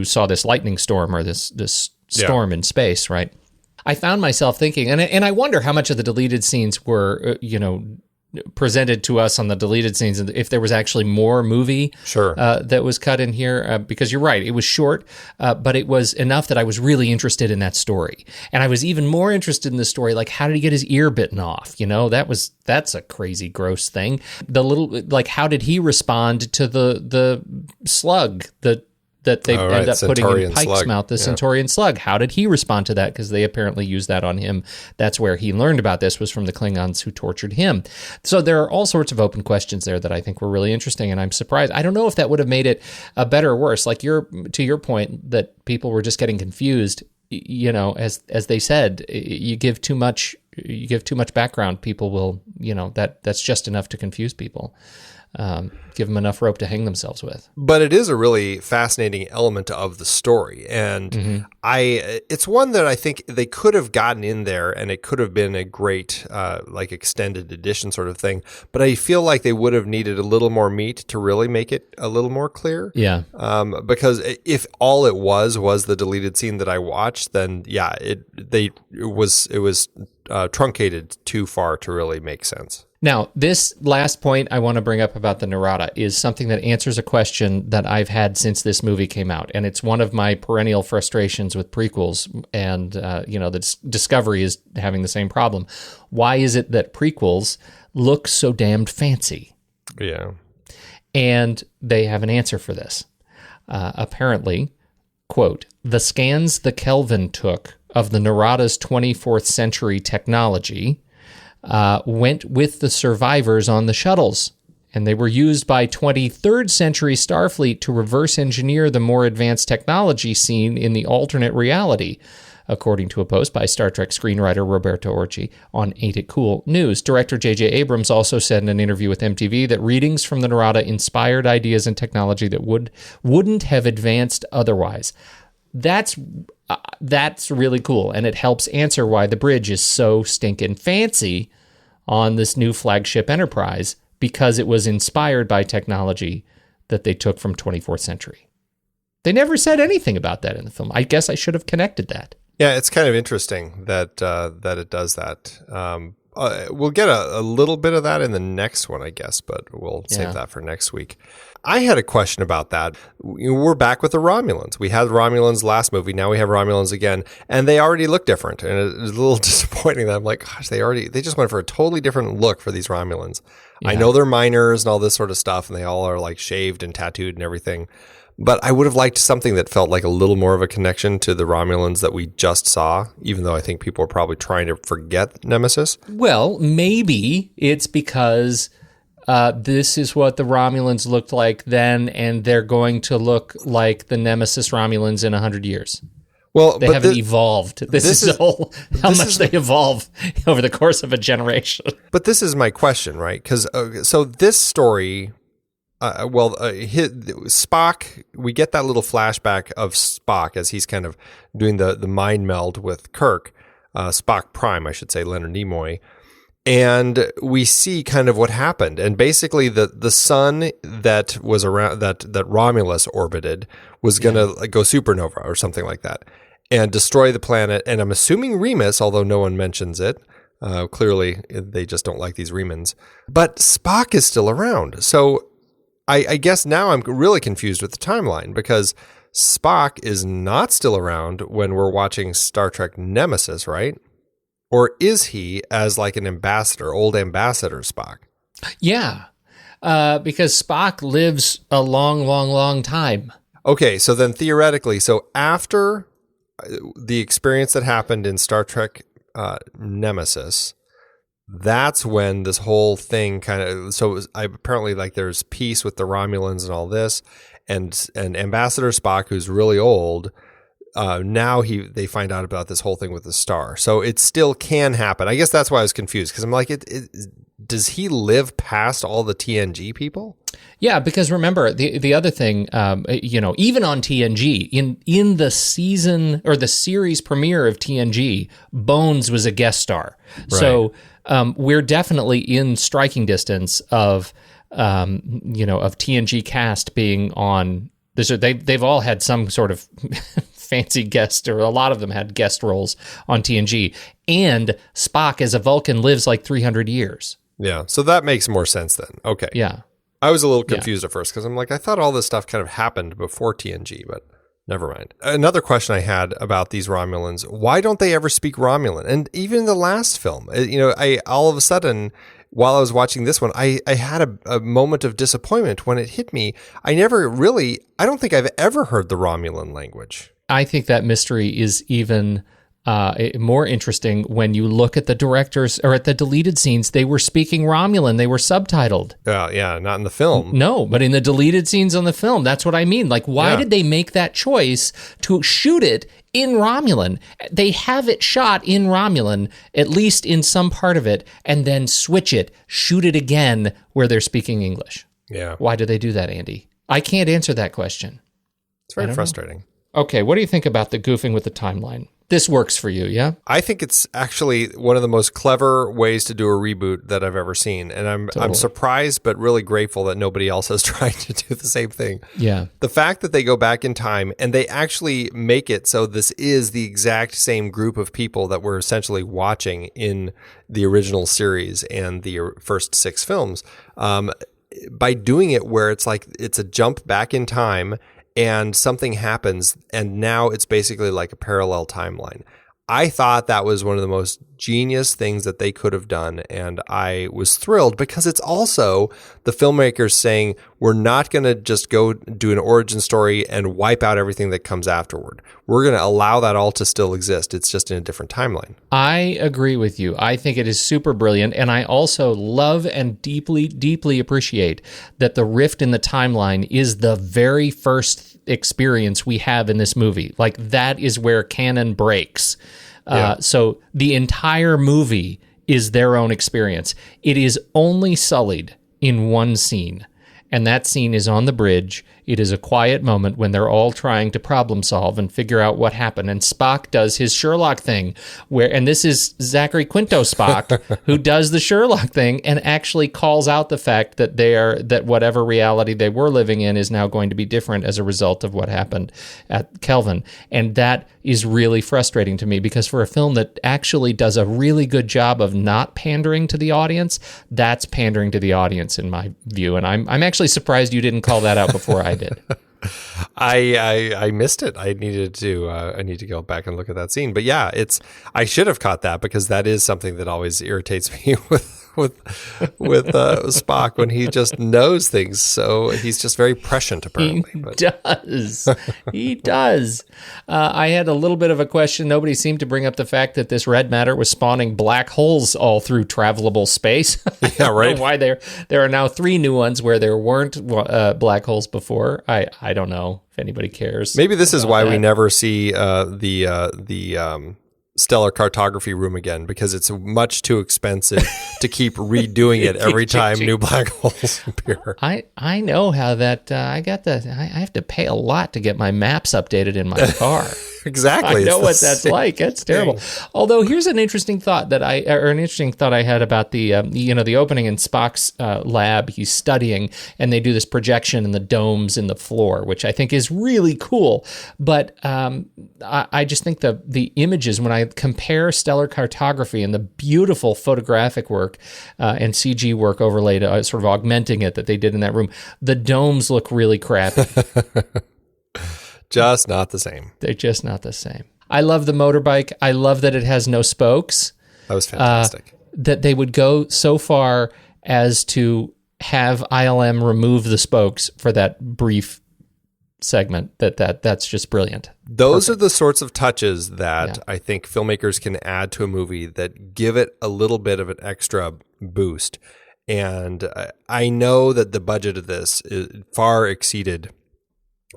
saw this lightning storm or this storm in space, right? I found myself thinking, and I wonder how much of the deleted scenes were, presented to us on the deleted scenes, and if there was actually more movie that was cut in here, because you're right, it was short, but it was enough that I was really interested in that story. And I was even more interested in the story, like, how did he get his ear bitten off? That's a crazy, gross thing. How did he respond to the slug, that they end up putting in Pike's mouth, the Centaurian slug. How did he respond to that? Because they apparently used that on him. That's where he learned about this, was from the Klingons who tortured him. So there are all sorts of open questions there that I think were really interesting, and I'm surprised. I don't know if that would have made it better or worse. Like to your point that people were just getting confused, as they said, you give too much background, people will, that's just enough to confuse people. Give them enough rope to hang themselves with. But it is a really fascinating element of the story. And it's one that I think they could have gotten in there, and it could have been a great, extended edition sort of thing. But I feel like they would have needed a little more meat to really make it a little more clear. Yeah. Because if all it was the deleted scene that I watched, then it was truncated too far to really make sense. Now, this last point I want to bring up about the Narada is something that answers a question that I've had since this movie came out, and it's one of my perennial frustrations with prequels, and the Discovery is having the same problem. Why is it that prequels look so damned fancy? Yeah. And they have an answer for this. Apparently, quote, the scans the Kelvin took of the Narada's 24th century technology went with the survivors on the shuttles, and they were used by 23rd century Starfleet to reverse engineer the more advanced technology seen in the alternate reality, according to a post by Star Trek screenwriter Robert Orci on Ain't It Cool News. Director JJ Abrams also said in an interview with MTV that readings from the Narada inspired ideas and technology that wouldn't have advanced otherwise. That's really cool, and it helps answer why the bridge is so stinking fancy on this new flagship Enterprise, because it was inspired by technology that they took from 24th century. They never said anything about that in the film. I guess I should have connected that. Yeah, it's kind of interesting that it does that. We'll get a little bit of that in the next one, I guess, but we'll save that for next week. I had a question about that. We're back with the Romulans. We had Romulans last movie. Now we have Romulans again, and they already look different. And it's a little disappointing that I'm like, gosh, they just went for a totally different look for these Romulans. I know they're miners and all this sort of stuff, and they all are like shaved and tattooed and everything. But I would have liked something that felt like a little more of a connection to the Romulans that we just saw, even though I think people are probably trying to forget Nemesis. Well, maybe it's because this is what the Romulans looked like then, and they're going to look like the Nemesis Romulans in 100 years. Well, they haven't evolved. This is how much they evolve over the course of a generation. But this is my question, right? Because so this story... Spock, we get that little flashback of Spock as he's kind of doing the mind meld with Kirk, Spock Prime, I should say, Leonard Nimoy. And we see kind of what happened. And basically the sun that was around, that Romulus orbited was going to go supernova or something like that and destroy the planet. And I'm assuming Remus, although no one mentions it, clearly they just don't like these Remans. But Spock is still around. So I guess now I'm really confused with the timeline because Spock is not still around when we're watching Star Trek Nemesis, right? Or is he as like an ambassador, old ambassador Spock? Yeah, because Spock lives a long, long, long time. Okay, so then theoretically, so after the experience that happened in Star Trek Nemesis, that's when this whole thing kind of, so it was, apparently like there's peace with the Romulans and all this, and Ambassador Spock, who's really old, now they find out about this whole thing with the star. So it still can happen. I guess that's why I was confused, because I'm like, does he live past all the TNG people? Yeah, because remember the other thing, even on TNG, in the season or the series premiere of TNG, Bones was a guest star. Right. So we're definitely in striking distance of TNG cast being on. They've all had some sort of fancy guest, or a lot of them had guest roles on TNG. And Spock as a Vulcan lives like 300 years. Yeah, so that makes more sense then. Okay. Yeah. I was a little confused at first because I'm like, I thought all this stuff kind of happened before TNG, but never mind. Another question I had about these Romulans, why don't they ever speak Romulan? And even in the last film, I all of a sudden, while I was watching this one, I had a moment of disappointment when it hit me. I don't think I've ever heard the Romulan language. I think that mystery is even more interesting when you look at the directors or at the deleted scenes. They were speaking Romulan. They were subtitled. Yeah, not in the film. No, but in the deleted scenes on the film. That's what I mean. Like, why did they make that choice to shoot it in Romulan? They have it shot in Romulan, at least in some part of it, and then shoot it again where they're speaking English. Yeah. Why do they do that, Andy? I can't answer that question. It's very frustrating. Know. Okay, what do you think about the goofing with the timeline? This works for you, yeah? I think it's actually one of the most clever ways to do a reboot that I've ever seen. And I'm surprised but really grateful that nobody else has tried to do the same thing. Yeah. The fact that they go back in time and they actually make it so this is the exact same group of people that we're essentially watching in the original series and the first 6 films. By doing it where it's like it's a jump back in time and something happens, and now it's basically like a parallel timeline. I thought that was one of the most genius things that they could have done, and I was thrilled because it's also the filmmakers saying, we're not going to just go do an origin story and wipe out everything that comes afterward. We're going to allow that all to still exist. It's just in a different timeline. I agree with you. I think it is super brilliant, and I also love and deeply, deeply appreciate that the rift in the timeline is the very first experience we have in this movie. Like, that is where canon breaks. So the entire movie is their own experience. It is only sullied in one scene, and that scene is on the bridge. It is a quiet moment when they're all trying to problem solve and figure out what happened. And Spock does his Sherlock thing, and this is Zachary Quinto Spock, who does the Sherlock thing and actually calls out the fact that that whatever reality they were living in is now going to be different as a result of what happened at Kelvin. And that is really frustrating to me, because for a film that actually does a really good job of not pandering to the audience, that's pandering to the audience in my view. And I'm actually surprised you didn't call that out before I did. I missed it. I need to go back and look at that scene. But yeah, I should have caught that, because that is something that always irritates me with Spock when he just knows things. So he's just very prescient, apparently. He does. I had a little bit of a question. Nobody seemed to bring up the fact that this red matter was spawning black holes all through travelable space. Yeah, right. I don't know why there are now 3 new ones where there weren't black holes before. I don't know if anybody cares. Maybe this is why we never see the stellar cartography room again, because it's much too expensive to keep redoing it every time new black holes appear. I know how that I have to pay a lot to get my maps updated in my car. Exactly. I know what that's like. That's terrible. Although here's an interesting thought I had about the the opening in Spock's lab. He's studying, and they do this projection in the domes in the floor, which I think is really cool. But I just think the images, when I compare stellar cartography and the beautiful photographic work and CG work overlaid, sort of augmenting it that they did in that room, the domes look really crappy. Just not the same. They're just not the same. I love the motorbike. I love that it has no spokes. That was fantastic. That they would go so far as to have ILM remove the spokes for that brief segment. That's just brilliant. Those are the sorts of touches that I think filmmakers can add to a movie that give it a little bit of an extra boost. And I know that the budget of this far exceeded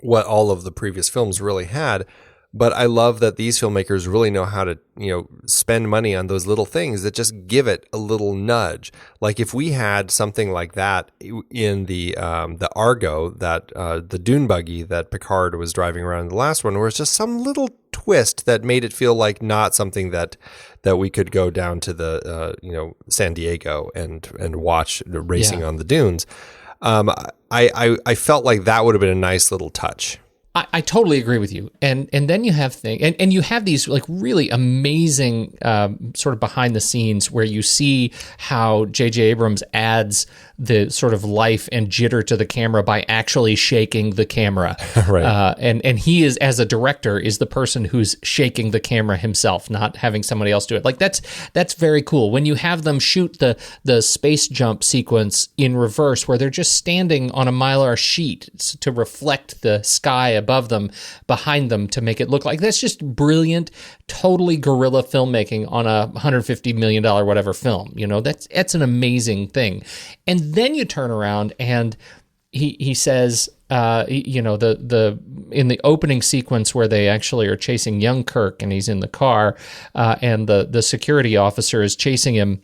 what all of the previous films really had, but I love that these filmmakers really know how to, spend money on those little things that just give it a little nudge. Like if we had something like that in the Argo, that the dune buggy that Picard was driving around in the last one, where it's just some little twist that made it feel like not something that we could go down to the San Diego and watch the racing on the dunes. I felt like that would have been a nice little touch. I totally agree with you. And then you have and you have these like really amazing sort of behind the scenes where you see how JJ Abrams adds the sort of life and jitter to the camera by actually shaking the camera. Right. And he is, as a director, is the person who's shaking the camera himself, not having somebody else do it. Like that's very cool. When you have them shoot the space jump sequence in reverse, where they're just standing on a Mylar sheet to reflect the sky above them, behind them, to make it look like, that's just brilliant, totally guerrilla filmmaking on a $150 million whatever film. That's an amazing thing. And then you turn around and he says, in the opening sequence where they actually are chasing young Kirk and he's in the car, and the security officer is chasing him.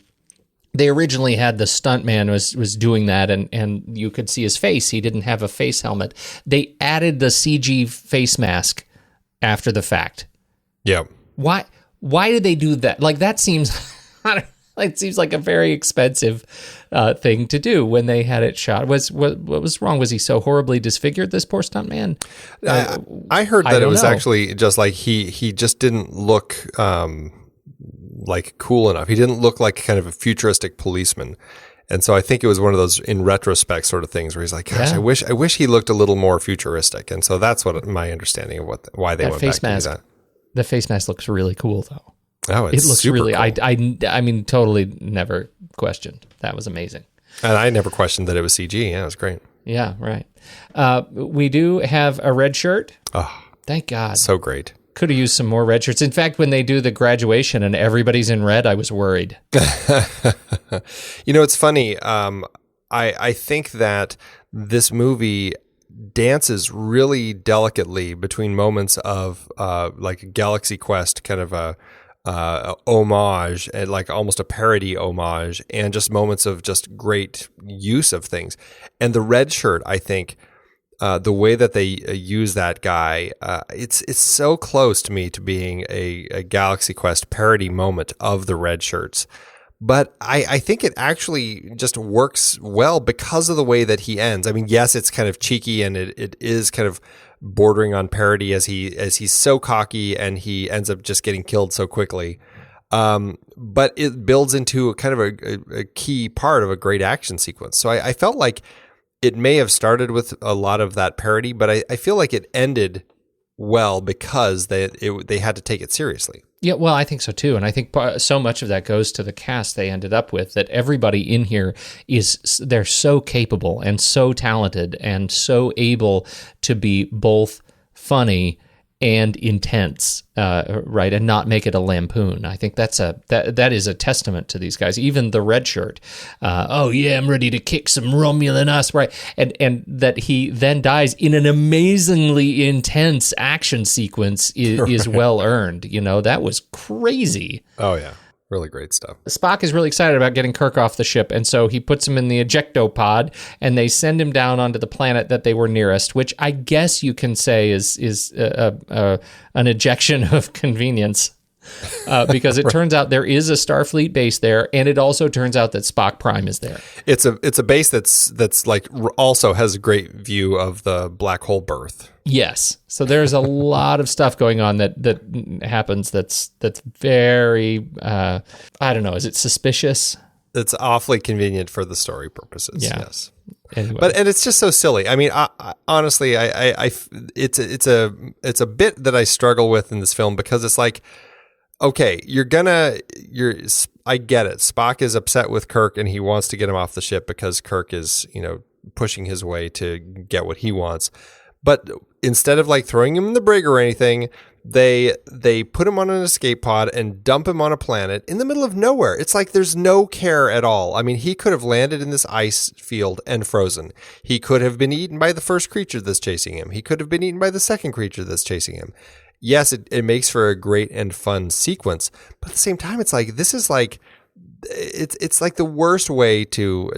They originally had the stuntman was doing that, and you could see his face. He didn't have a face helmet. They added the CG face mask after the fact. Yeah. Why did they do that? Like, that seems it seems like a very expensive thing to do when they had it shot. What was wrong? Was he so horribly disfigured, this poor stuntman? I heard that it was actually just like he just didn't look like cool enough. He didn't look like kind of a futuristic policeman. And so I think it was one of those in retrospect sort of things where he's like, gosh, I wish he looked a little more futuristic. And so that's what my understanding of why they went back to do that. The face mask looks really cool, though. Oh, it looks really cool. I mean, totally never questioned. That was amazing. And I never questioned that it was CG. Yeah, it was great. Yeah, right. We do have a red shirt. Oh, thank God. So great. Could have used some more red shirts. In fact, when they do the graduation and everybody's in red, I was worried. It's funny. I think that this movie dances really delicately between moments of like a Galaxy Quest kind of a homage, and like almost a parody homage, and just moments of just great use of things. And the red shirt, I think, the way that they use that guy, it's so close to me to being a Galaxy Quest parody moment of the red shirts. But I think it actually just works well because of the way that he ends. I mean, yes, it's kind of cheeky and it is kind of bordering on parody as he's so cocky and he ends up just getting killed so quickly. But it builds into a kind of a key part of a great action sequence. So I felt like it may have started with a lot of that parody, but I feel like it ended well because they had to take it seriously. Yeah, well, I think so too, and I think so much of that goes to the cast they ended up with. That everybody in here they're so capable and so talented and so able to be both funny and intense, right, and not make it a lampoon. I think that is a testament to these guys. Even the red shirt, oh yeah, I'm ready to kick some Romulan ass, right? And that he then dies in an amazingly intense action sequence is well earned. You know, that was crazy. Oh yeah. Really great stuff. Spock is really excited about getting Kirk off the ship, and so he puts him in the ejectopod, and they send him down onto the planet that they were nearest, which I guess you can say is an ejection of convenience, because it turns out there is a Starfleet base there, and it also turns out that Spock Prime is there. It's a base that's like also has a great view of the black hole berth. Yes. So there's a lot of stuff going on that happens that's very, I don't know, is it suspicious? It's awfully convenient for the story purposes, yeah. Yes. Anyway. And it's just so silly. I mean, I honestly, it's a bit that I struggle with in this film because it's like, okay, I get it. Spock is upset with Kirk and he wants to get him off the ship because Kirk is, pushing his way to get what he wants. But instead of like throwing him in the brig or anything, they put him on an escape pod and dump him on a planet in the middle of nowhere. It's like there's no care at all. I mean, he could have landed in this ice field and frozen. He could have been eaten by the first creature that's chasing him. He could have been eaten by the second creature that's chasing him. Yes, it makes for a great and fun sequence, but at the same time, it's like this is like it's like the worst way to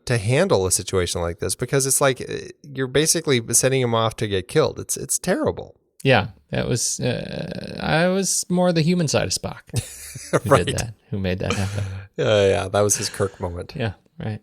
handle a situation like this because it's like you're basically sending him off to get killed. It's terrible. Yeah, that was I was more the human side of Spock who right. did that, who made that happen. Yeah, that was his Kirk moment. Yeah, right.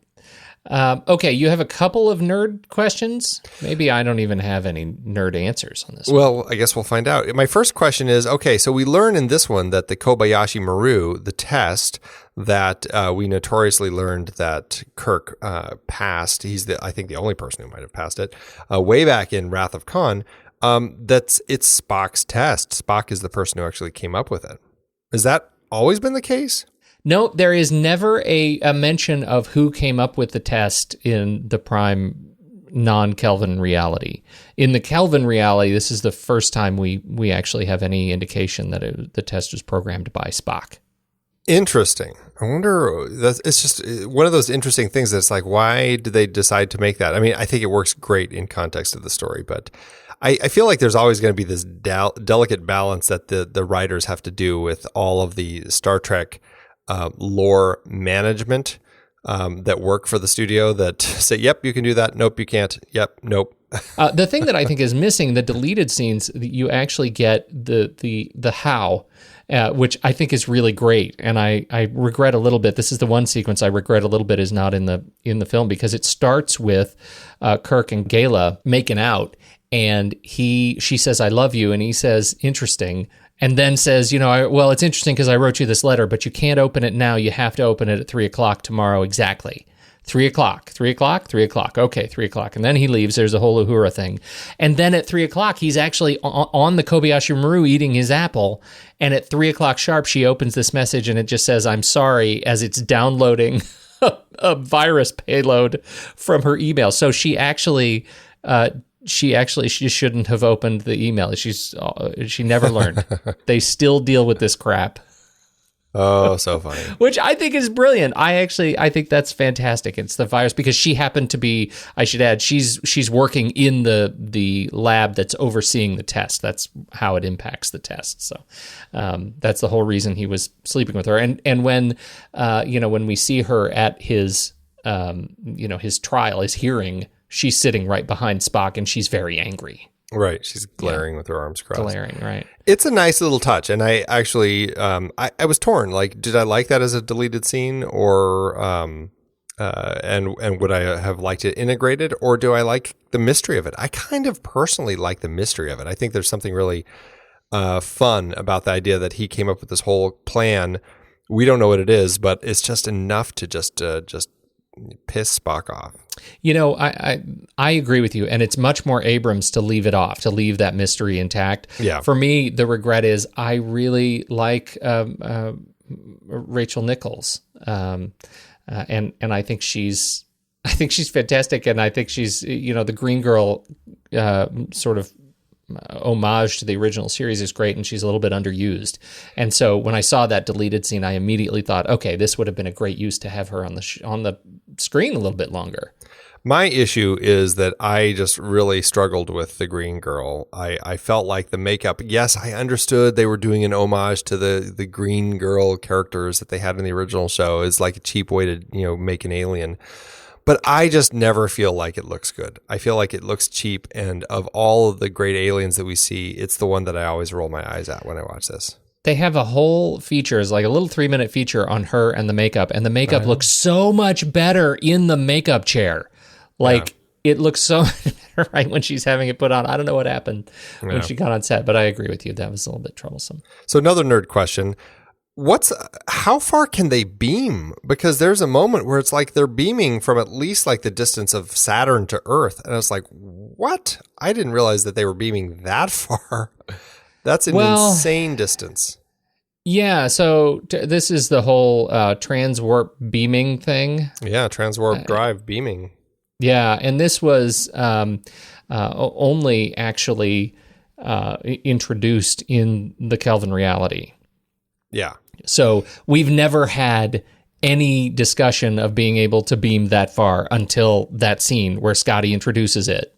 Okay, you have a couple of nerd questions. Maybe I don't even have any nerd answers on this Well, I guess we'll find out. My first question is, okay, so we learn in this one that the Kobayashi Maru, the test that we notoriously learned that Kirk passed, he's I think the only person who might have passed it, way back in Wrath of Khan, it's Spock's test. Spock is the person who actually came up with it. Has that always been the case? No, there is never a mention of who came up with the test in the Prime non-Kelvin reality. In the Kelvin reality, this is the first time we actually have any indication that the test was programmed by Spock. Interesting. I wonder, it's just one of those interesting things that's like, why did they decide to make that? I mean, I think it works great in context of the story, but I feel like there's always going to be this delicate balance that the writers have to do with all of the Star Trek lore management that work for the studio that say, yep, you can do that. Nope, you can't. Yep, nope. The thing that I think is missing, the deleted scenes, you actually get the how, which I think is really great. And I regret a little bit. This is the one sequence I regret a little bit is not in the film because it starts with Kirk and Gayla making out. And she says, I love you. And he says, interesting. And then says, well, it's interesting because I wrote you this letter, but you can't open it now. You have to open it at 3:00 tomorrow exactly. 3:00. Okay, 3:00. And then he leaves. There's a whole Uhura thing. And then at 3:00, he's actually on the Kobayashi Maru eating his apple. And at 3:00 sharp, she opens this message and it just says, I'm sorry, as it's downloading a virus payload from her email. So she shouldn't have opened the email. She never learned. They still deal with this crap. Oh, so funny. Which I think is brilliant. I think that's fantastic. It's the virus because she happened to be, I should add, she's working in the lab that's overseeing the test. That's how it impacts the test. So that's the whole reason he was sleeping with her. And when when we see her at his his trial, his hearing, she's sitting right behind Spock and she's very angry. Right. She's glaring with her arms crossed. Glaring, right. It's a nice little touch. And I actually, I was torn. Like, did I like that as a deleted scene or, and would I have liked it integrated or do I like the mystery of it? I kind of personally like the mystery of it. I think there's something really fun about the idea that he came up with this whole plan. We don't know what it is, but it's just enough to just piss Spock off. I agree with you, and it's much more Abrams to leave it off, to leave that mystery intact. Yeah. For me, the regret is I really like Rachel Nichols, and I think she's fantastic, and I think she's the Green Girl sort of homage to the original series is great, and she's a little bit underused. And so when I saw that deleted scene, I immediately thought, okay, this would have been a great use to have her on the screen a little bit longer. My issue is that I just really struggled with the Green Girl. I felt like the makeup, yes, I understood they were doing an homage to the Green Girl characters that they had in the original show. It's like a cheap way to, make an alien. But I just never feel like it looks good. I feel like it looks cheap. And of all of the great aliens that we see, it's the one that I always roll my eyes at when I watch this. They have a whole feature, it's like a little 3-minute feature on her and the makeup looks so much better in the makeup chair. It looks so better right when she's having it put on. I don't know what happened when she got on set, but I agree with you. That was a little bit troublesome. So another nerd question. How far can they beam? Because there's a moment where it's like they're beaming from at least like the distance of Saturn to Earth. And I was like, what? I didn't realize that they were beaming that far. That's an insane distance. Yeah, so this is the whole transwarp beaming thing. Yeah, transwarp drive beaming. Yeah, and this was only actually introduced in the Kelvin reality. Yeah. So we've never had any discussion of being able to beam that far until that scene where Scotty introduces it.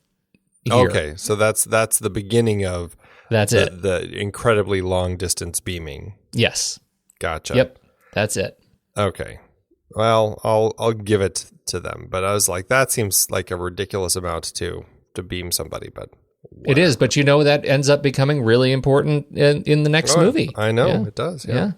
Here. Okay, so that's the beginning of the incredibly long distance beaming. Yes. Gotcha. Yep, that's it. Okay. Well, I'll give it to them, but I was like, that seems like a ridiculous amount to beam somebody, but whatever. It is, but that ends up becoming really important in the next movie. I know, it does. Yeah.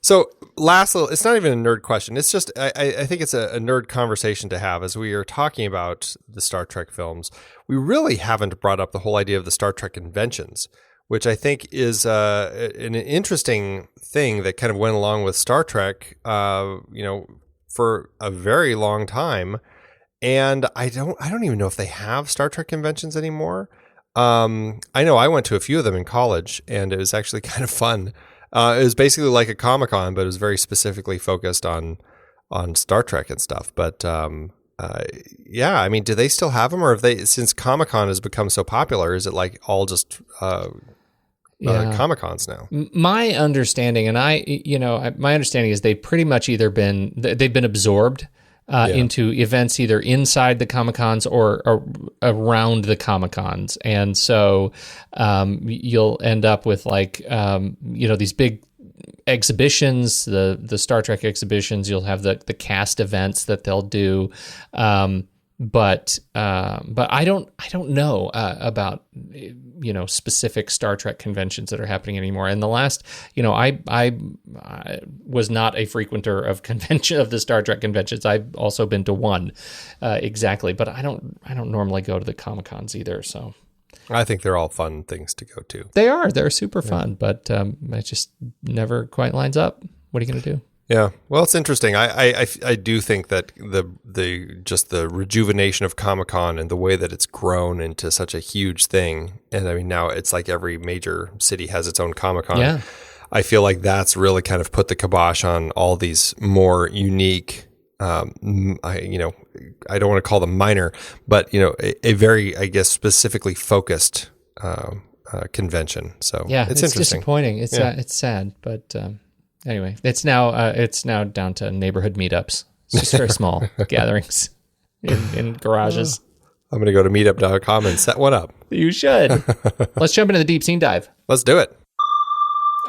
So last little, it's not even a nerd question. It's just, I think it's a nerd conversation to have as we are talking about the Star Trek films. We really haven't brought up the whole idea of the Star Trek conventions, which I think is an interesting thing that kind of went along with Star Trek, for a very long time. And I don't even know if they have Star Trek conventions anymore. I know I went to a few of them in college, and it was actually kind of fun. It was basically like a Comic-Con, but it was very specifically focused on Star Trek and stuff. But yeah, I mean, do they still have them, or have they, since Comic-Con has become so popular, is it like all just Comic-Cons now? My understanding, and my understanding is they've pretty much either been absorbed into events either inside the Comic-Cons or around the Comic-Cons. And so you'll end up with these big exhibitions, the Star Trek exhibitions. You'll have the cast events that they'll do. But I don't know about specific Star Trek conventions that are happening anymore. And the last, I was not a frequenter of the Star Trek conventions. I've also been to one, exactly, but I don't normally go to the Comic-Cons either. So I think they're all fun things to go to. They're super fun, but it just never quite lines up. What are you going to do? Yeah, well, it's interesting. I do think that the rejuvenation of Comic-Con and the way that it's grown into such a huge thing, and I mean now it's like every major city has its own Comic-Con. Yeah. I feel like that's really kind of put the kibosh on all these more unique. I don't want to call them minor, but a very, I guess, specifically focused convention. So yeah, it's interesting. Disappointing. It's sad, but. Anyway, it's now down to neighborhood meetups. It's just very small gatherings in garages. I'm going to go to meetup.com and set one up. You should. Let's jump into the deep scene dive. Let's do it.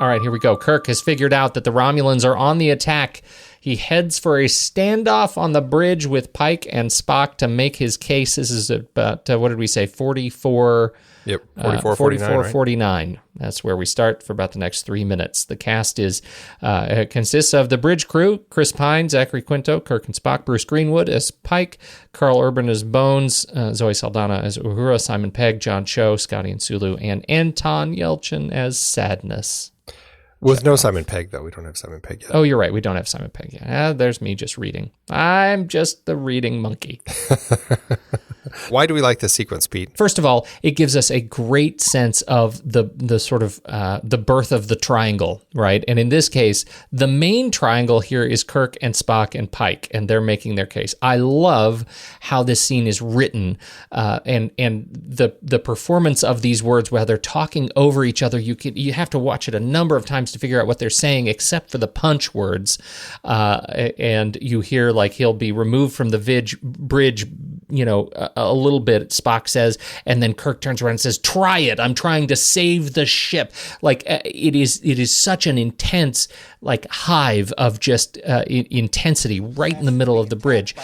All right, here we go. Kirk has figured out that the Romulans are on the attack. He heads for a standoff on the bridge with Pike and Spock to make his case. This is about, what did we say, 44... Yep, 44-49. Right? That's where we start for about the next 3 minutes. The cast consists of the bridge crew: Chris Pine, Zachary Quinto, Kirk and Spock, Bruce Greenwood as Pike, Carl Urban as Bones, Zoe Saldana as Uhura, Simon Pegg, John Cho, Scotty and Sulu, and Anton Yelchin as Sadness. With no Simon Pegg, though. We don't have Simon Pegg yet. Oh, you're right. We don't have Simon Pegg yet. There's me just reading. I'm just the reading monkey. Why do we like this sequence, Pete? First of all, it gives us a great sense of the sort of the birth of the triangle, right? And in this case, the main triangle here is Kirk and Spock and Pike, and they're making their case. I love how this scene is written, and the performance of these words, where they're talking over each other. You have to watch it a number of times to figure out what they're saying, except for the punch words, and you hear like he'll be removed from the bridge, a little bit, Spock says, and then Kirk turns around and says, "Try it. I'm trying to save the ship." Like it is such an intense like hive of just intensity right in the middle of the bridge.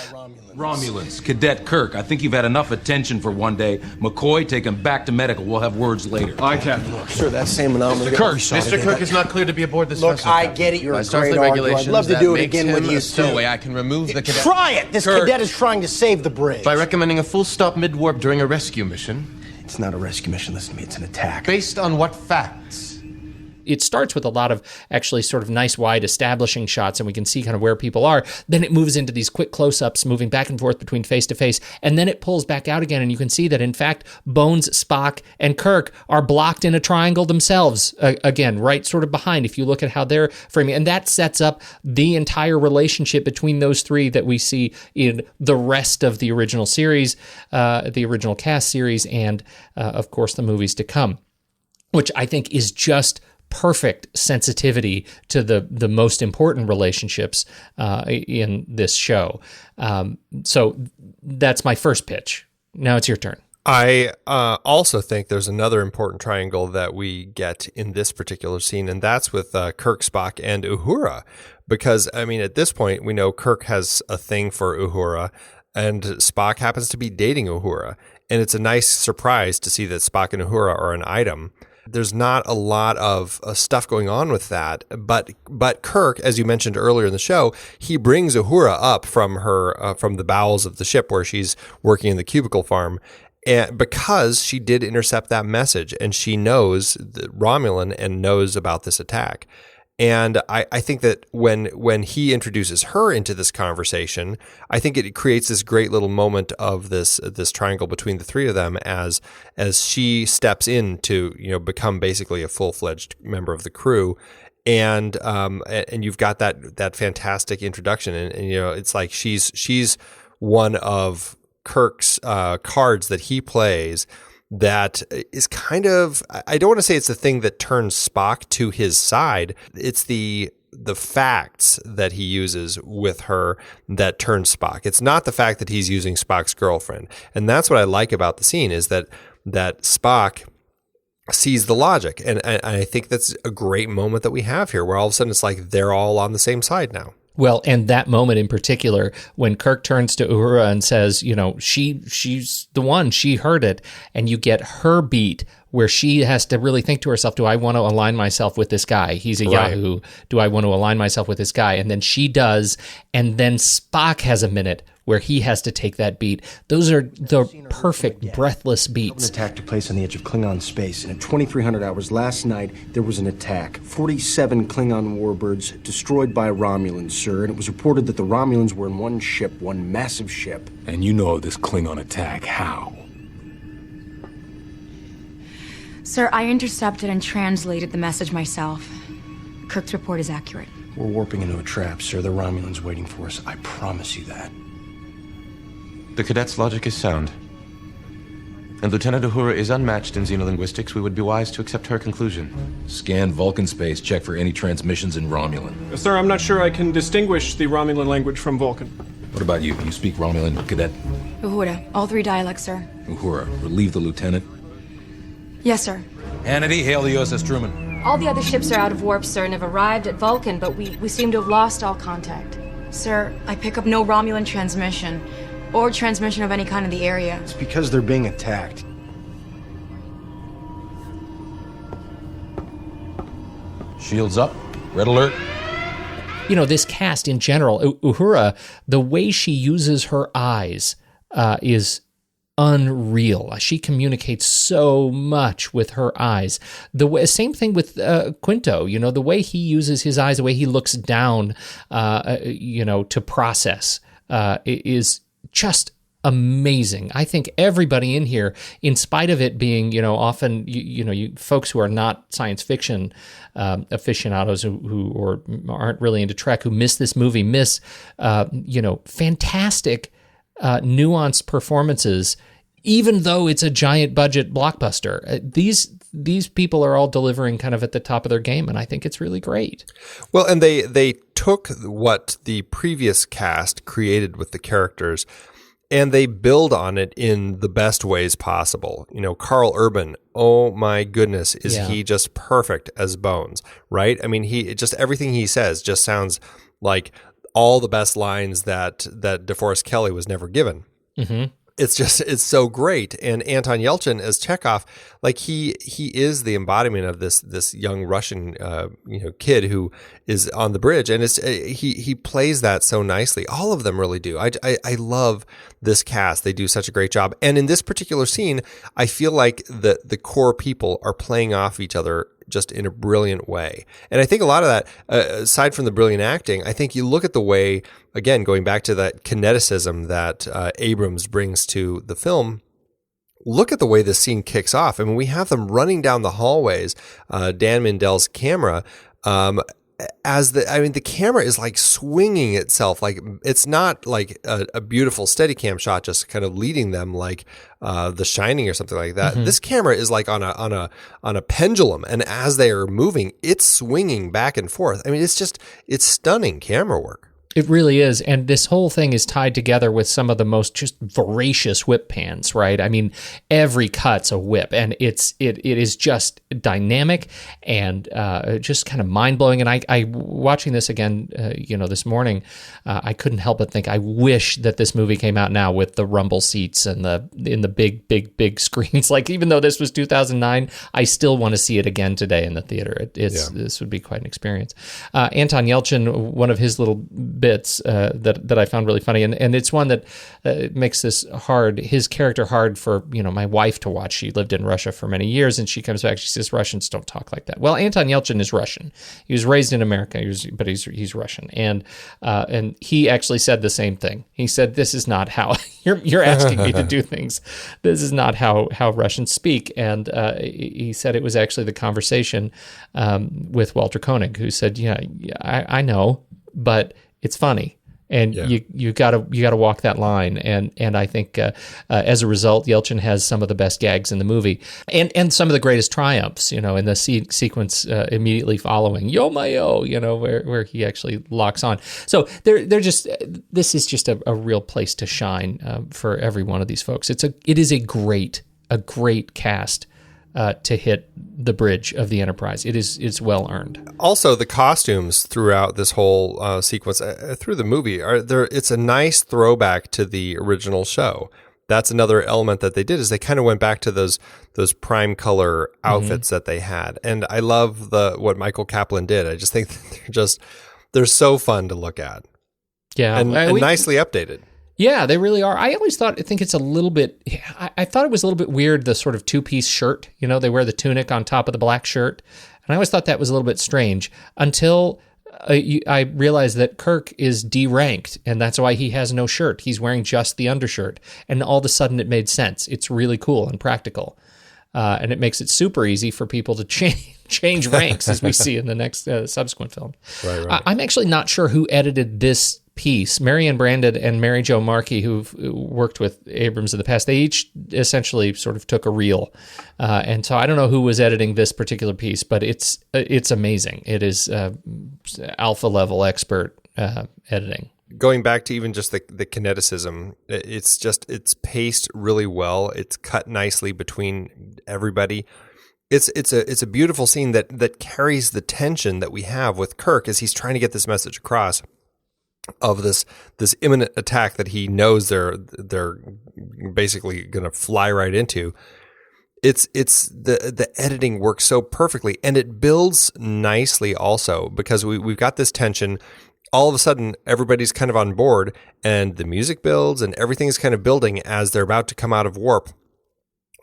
Romulans, Cadet Kirk, I think you've had enough attention for one day. McCoy, take him back to medical. We'll have words later. Aye, Captain. Look, sir, that same anomaly. Mr. Kirk is not cleared to be aboard this Look, vessel. I get it. You're By a Starfleet great argue. regulations, I'd love to that do it makes again him with you, a too. stowaway. I can remove the cadet. Try it! This Kirk. cadet is trying to save the bridge. By recommending a full stop mid-warp during a rescue mission. It's not a rescue mission. Listen to me. It's an attack. Based on what facts? It starts with a lot of actually sort of nice wide establishing shots, and we can see kind of where people are. Then it moves into these quick close-ups, moving back and forth between face to face, and then it pulls back out again, and you can see that in fact Bones, Spock, and Kirk are blocked in a triangle themselves. Again, right sort of behind. If you look at how they're framing, and that sets up the entire relationship between those three that we see in the rest of the original series, the original cast series, and of course the movies to come, which I think is just perfect sensitivity to the most important relationships in this show. So that's my first pitch. Now it's your turn. I also think there's another important triangle that we get in this particular scene, and that's with Kirk, Spock, and Uhura. Because, I mean, at this point, we know Kirk has a thing for Uhura, and Spock happens to be dating Uhura. And it's a nice surprise to see that Spock and Uhura are an item. There's not a lot of stuff going on with that, but Kirk, as you mentioned earlier in the show, he brings Uhura up from the bowels of the ship where she's working in the cubicle farm, and because she did intercept that message, and she knows the Romulan and knows about this attack. And I think that when he introduces her into this conversation, I think it creates this great little moment of this triangle between the three of them as she steps in to become basically a full-fledged member of the crew, and you've got that fantastic introduction, and it's like she's one of Kirk's cards that he plays. That is kind of, I don't want to say it's the thing that turns Spock to his side. It's the facts that he uses with her that turns Spock. It's not the fact that he's using Spock's girlfriend. And that's what I like about the scene, is that Spock sees the logic. And I think that's a great moment that we have here, where all of a sudden it's like they're all on the same side now. Well, and that moment in particular, when Kirk turns to Uhura and says, she's the one, she heard it, and you get her beat where she has to really think to herself, do I want to align myself with this guy? He's a Yahoo. Do I want to align myself with this guy? And then she does, and then Spock has a minute where he has to take that beat. Those are the perfect, breathless beats. An attack took place on the edge of Klingon space, and at 2300 hours last night, there was an attack. 47 Klingon warbirds destroyed by Romulans, sir, and it was reported that the Romulans were in one ship, one massive ship. And you know of this Klingon attack. How? Sir, I intercepted and translated the message myself. Kirk's report is accurate. We're warping into a trap, sir. The Romulans waiting for us. I promise you that. The cadet's logic is sound. And Lieutenant Uhura is unmatched in xenolinguistics. We would be wise to accept her conclusion. Scan Vulcan space, check for any transmissions in Romulan. Sir, I'm not sure I can distinguish the Romulan language from Vulcan. What about you? You speak Romulan, Cadet? Uhura, all three dialects, sir. Uhura, relieve the lieutenant. Yes, sir. Hannity, hail the USS Truman. All the other ships are out of warp, sir, and have arrived at Vulcan, but we seem to have lost all contact. Sir, I pick up no Romulan transmission, or transmission of any kind in the area. It's because they're being attacked. Shields up. Red alert. This cast in general, Uhura, the way she uses her eyes is unreal. She communicates so much with her eyes. Same thing with Quinto. The way he uses his eyes, the way he looks down, to process, is just amazing. I think everybody in here, in spite of it being, often, you folks who are not science fiction aficionados who aren't really into Trek, who miss this movie, miss, fantastic, nuanced performances, even though it's a giant budget blockbuster. These people are all delivering kind of at the top of their game, and I think it's really great. Well, and they took what the previous cast created with the characters, and they build on it in the best ways possible. Carl Urban, oh my goodness, is he just perfect as Bones, right? I mean, everything he says just sounds like all the best lines that DeForest Kelley was never given. Mm-hmm. It's so great. And Anton Yelchin as Chekhov, like he is the embodiment of this young Russian kid who is on the bridge, and he plays that so nicely. All of them really do. I love this cast. They do such a great job. And in this particular scene, I feel like the core people are playing off each other just in a brilliant way. And I think a lot of that, aside from the brilliant acting, I think you look at the way, again, going back to that kineticism that Abrams brings to the film, look at the way this scene kicks off. I mean, we have them running down the hallways, Dan Mindel's camera, the camera is like swinging itself. Like, it's not like a beautiful Steadicam shot just kind of leading them like The Shining or something like that. Mm-hmm. This camera is like on a pendulum, and as they are moving, it's swinging back and forth. I mean, it's stunning camera work. It really is. And this whole thing is tied together with some of the most just voracious whip pans, right? I mean, every cut's a whip, and it is just dynamic and just kind of mind-blowing. And I watching this again, this morning, I couldn't help but think, I wish that this movie came out now with the rumble seats and in the big screens. Like, even though this was 2009, I still want to see it again today in the theater. This would be quite an experience. Anton Yelchin, one of his little bits that I found really funny, and it's one that makes his character hard for my wife to watch. She lived in Russia for many years, and she comes back, she says, Russians don't talk like that. Well, Anton Yelchin is Russian. He was raised in America, but he's Russian, and he actually said the same thing. He said, "This is not how you're asking me to do things. This is not how Russians speak." And he said it was actually the conversation with Walter Koenig, who said, "Yeah, I know, but it's funny, and you gotta walk that line." And I think as a result, Yelchin has some of the best gags in the movie, and some of the greatest triumphs. In the sequence immediately following "Yo my yo," where he actually locks on. So this is just a real place to shine for every one of these folks. It is a great cast. To hit the bridge of the Enterprise. It's well earned. Also, the costumes throughout this whole sequence, through the movie, it's a nice throwback to the original show. That's another element that they did, is they kind of went back to those prime color outfits that they had. And I love what Michael Kaplan did. I just think they're so fun to look at. Yeah. And nicely updated. Yeah, they really are. I always think it's a little bit, I thought it was a little bit weird, the sort of two-piece shirt. They wear the tunic on top of the black shirt. And I always thought that was a little bit strange until I realized that Kirk is D-ranked, and that's why he has no shirt. He's wearing just the undershirt. And all of a sudden it made sense. It's really cool and practical. And it makes it super easy for people to change ranks, as we see in the next subsequent film. Right. I'm actually not sure who edited this piece. Marianne Brandon and Mary Jo Markey, who've worked with Abrams in the past, they each essentially sort of took a reel. And so I don't know who was editing this particular piece, but it's amazing. It is alpha level expert editing. Going back to even just the kineticism, it's paced really well. It's cut nicely between everybody. It's a beautiful scene that carries the tension that we have with Kirk as he's trying to get this message across of this imminent attack that he knows they're basically going to fly right into. It's the editing works so perfectly, and it builds nicely also, because we've got this tension. all of a sudden everybody's kind of on board and the music builds and everything is kind of building as they're about to come out of warp.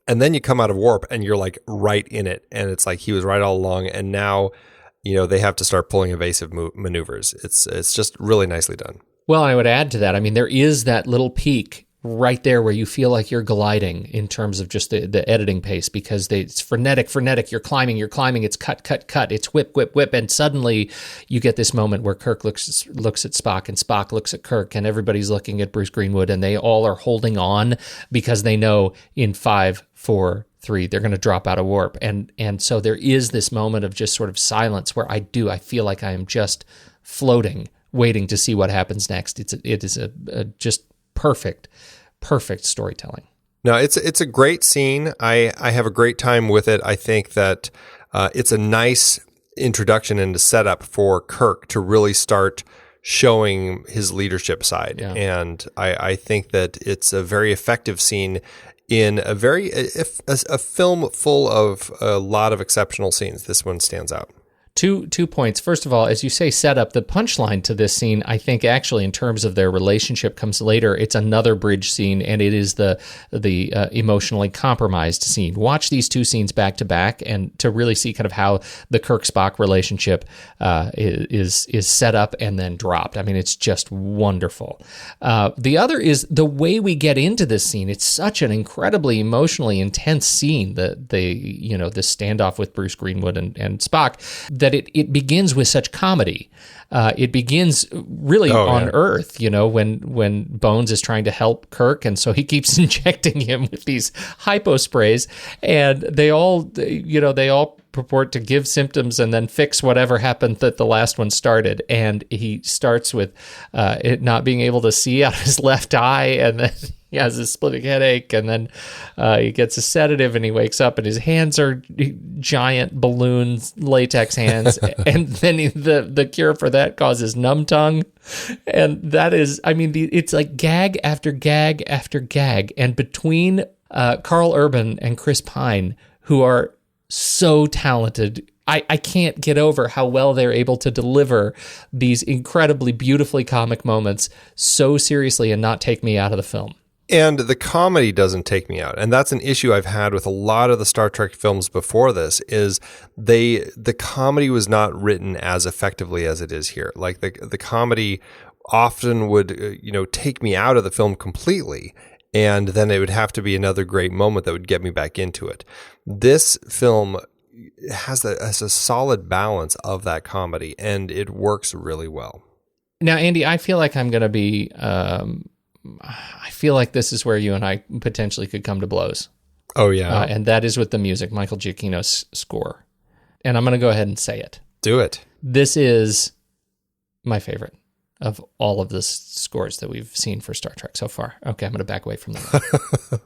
And then you come out of warp and you're like right in it. And it's like he was right all along. And now, they have to start pulling evasive maneuvers. It's just really nicely done. Well, I would add to that. I mean, there is that little peak right there where you feel like you're gliding in terms of just the editing pace, because it's frenetic. You're climbing. It's cut. It's whip. And suddenly you get this moment where Kirk looks at Spock and Spock looks at Kirk and everybody's looking at Bruce Greenwood and they all are holding on because they know in 5, 4, 3, they're going to drop out of warp. And so there is this moment of just sort of silence where I feel like I am just floating, waiting to see what happens next. It is a just perfect storytelling. No, it's a great scene. I have a great time with it. I think that it's a nice introduction and setup for Kirk to really start showing his leadership side. Yeah. And I think that it's a very effective scene in a film full of a lot of exceptional scenes. This one stands out. Two points. First of all, as you say, setup, the punchline to this scene, I think actually in terms of their relationship comes later. It's another bridge scene, and it is the emotionally compromised scene. Watch these two scenes back to back, and to really see kind of how the Kirk-Spock relationship is set up and then dropped. I mean, it's just wonderful. The other is the way we get into this scene. It's such an incredibly emotionally intense scene, this standoff with Bruce Greenwood and Spock, that it begins with such comedy. It begins really on Earth, when Bones is trying to help Kirk, and so he keeps injecting him with these hypo sprays, and they all purport to give symptoms and then fix whatever happened that the last one started. And he starts with it not being able to see out his left eye, and then he has a splitting headache, and then he gets a sedative and he wakes up and his hands are giant balloons, latex hands. And then the cure for that causes numb tongue. And that is, it's like gag after gag after gag. And between Carl Urban and Chris Pine, who are so talented, I can't get over how well they're able to deliver these incredibly beautifully comic moments so seriously and not take me out of the film. And the comedy doesn't take me out. And that's an issue I've had with a lot of the Star Trek films before this, is the comedy was not written as effectively as it is here. Like the comedy often would, take me out of the film completely. And then it would have to be another great moment that would get me back into it. This film has a solid balance of that comedy, and it works really well. Now, Andy, I feel like I'm going to be... I feel like this is where you and I potentially could come to blows. Oh, yeah. And that is with the music, Michael Giacchino's score. And I'm going to go ahead and say it. Do it. This is my favorite of all of the scores that we've seen for Star Trek so far. Okay, I'm going to back away from that.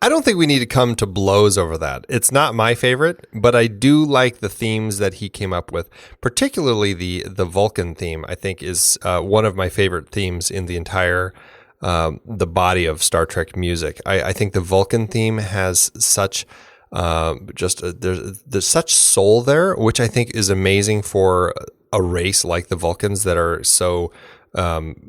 I don't think we need to come to blows over that. It's not my favorite, but I do like the themes that he came up with. Particularly the Vulcan theme, I think, is one of my favorite themes in the entire the body of Star Trek music. I think the Vulcan theme has such there's such soul there, which I think is amazing for a race like the Vulcans that are so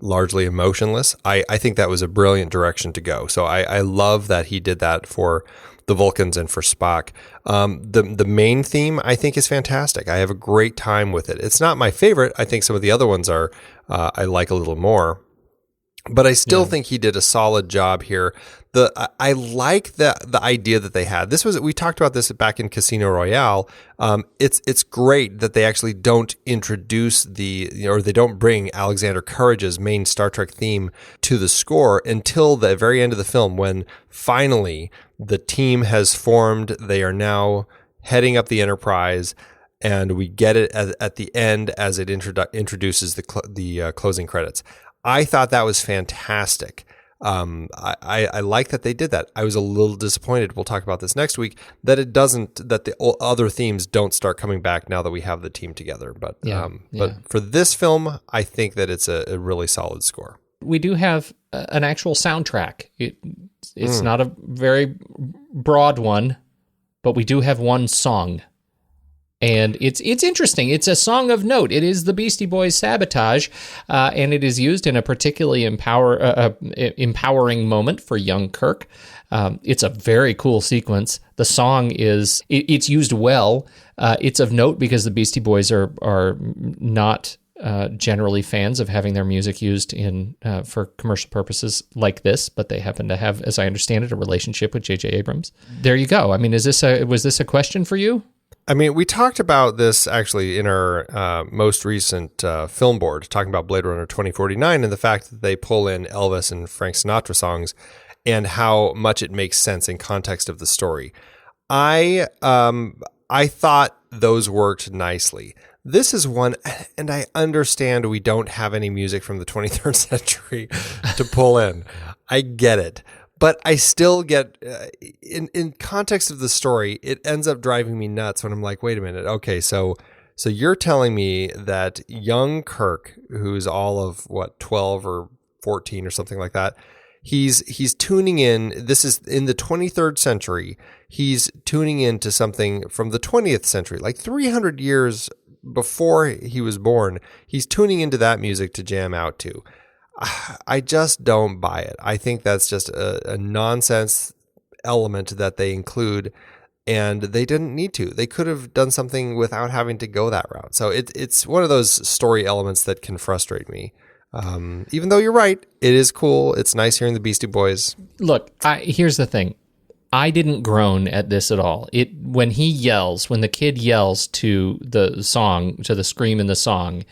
largely emotionless. I think that was a brilliant direction to go. So I love that he did that for the Vulcans and for Spock. The main theme I think is fantastic. I have a great time with it. It's not my favorite. I think some of the other ones are I like a little more. But I still think he did a solid job here. I like the idea that they had. We talked about this back in Casino Royale. It's great that they actually don't introduce or they don't bring Alexander Courage's main Star Trek theme to the score until the very end of the film, when finally the team has formed. They are now heading up the Enterprise, and we get it at the end as it introduces the closing credits. I thought that was fantastic. I like that they did that. I was a little disappointed. We'll talk about this next week, that the other themes don't start coming back now that we have the team together. But for this film, I think that it's a really solid score. We do have an actual soundtrack. It's not a very broad one, but we do have one song. And it's interesting. It's a song of note. It is the Beastie Boys' Sabotage, and it is used in a particularly empowering moment for young Kirk. It's a very cool sequence. The song it's used well. It's of note because the Beastie Boys are not generally fans of having their music used in for commercial purposes like this, but they happen to have, as I understand it, a relationship with JJ Abrams. There you go. I mean, was this a question for you? I mean, we talked about this actually in our most recent film board, talking about Blade Runner 2049 and the fact that they pull in Elvis and Frank Sinatra songs and how much it makes sense in context of the story. I thought those worked nicely. This is one, and I understand we don't have any music from the 23rd century to pull in. I get it. But I still get, in context of the story, it ends up driving me nuts when I'm like, wait a minute. Okay, so you're telling me that young Kirk, who's all of, 12 or 14 or something like that, he's tuning in. This is in the 23rd century. He's tuning into something from the 20th century, like 300 years before he was born. He's tuning into that music to jam out to. I just don't buy it. I think that's just a nonsense element that they include, and they didn't need to. They could have done something without having to go that route. So it's one of those story elements that can frustrate me. Even though you're right, it is cool. It's nice hearing the Beastie Boys. Look, here's the thing. I didn't groan at this at all. When the kid yells to the song, to the scream in the song,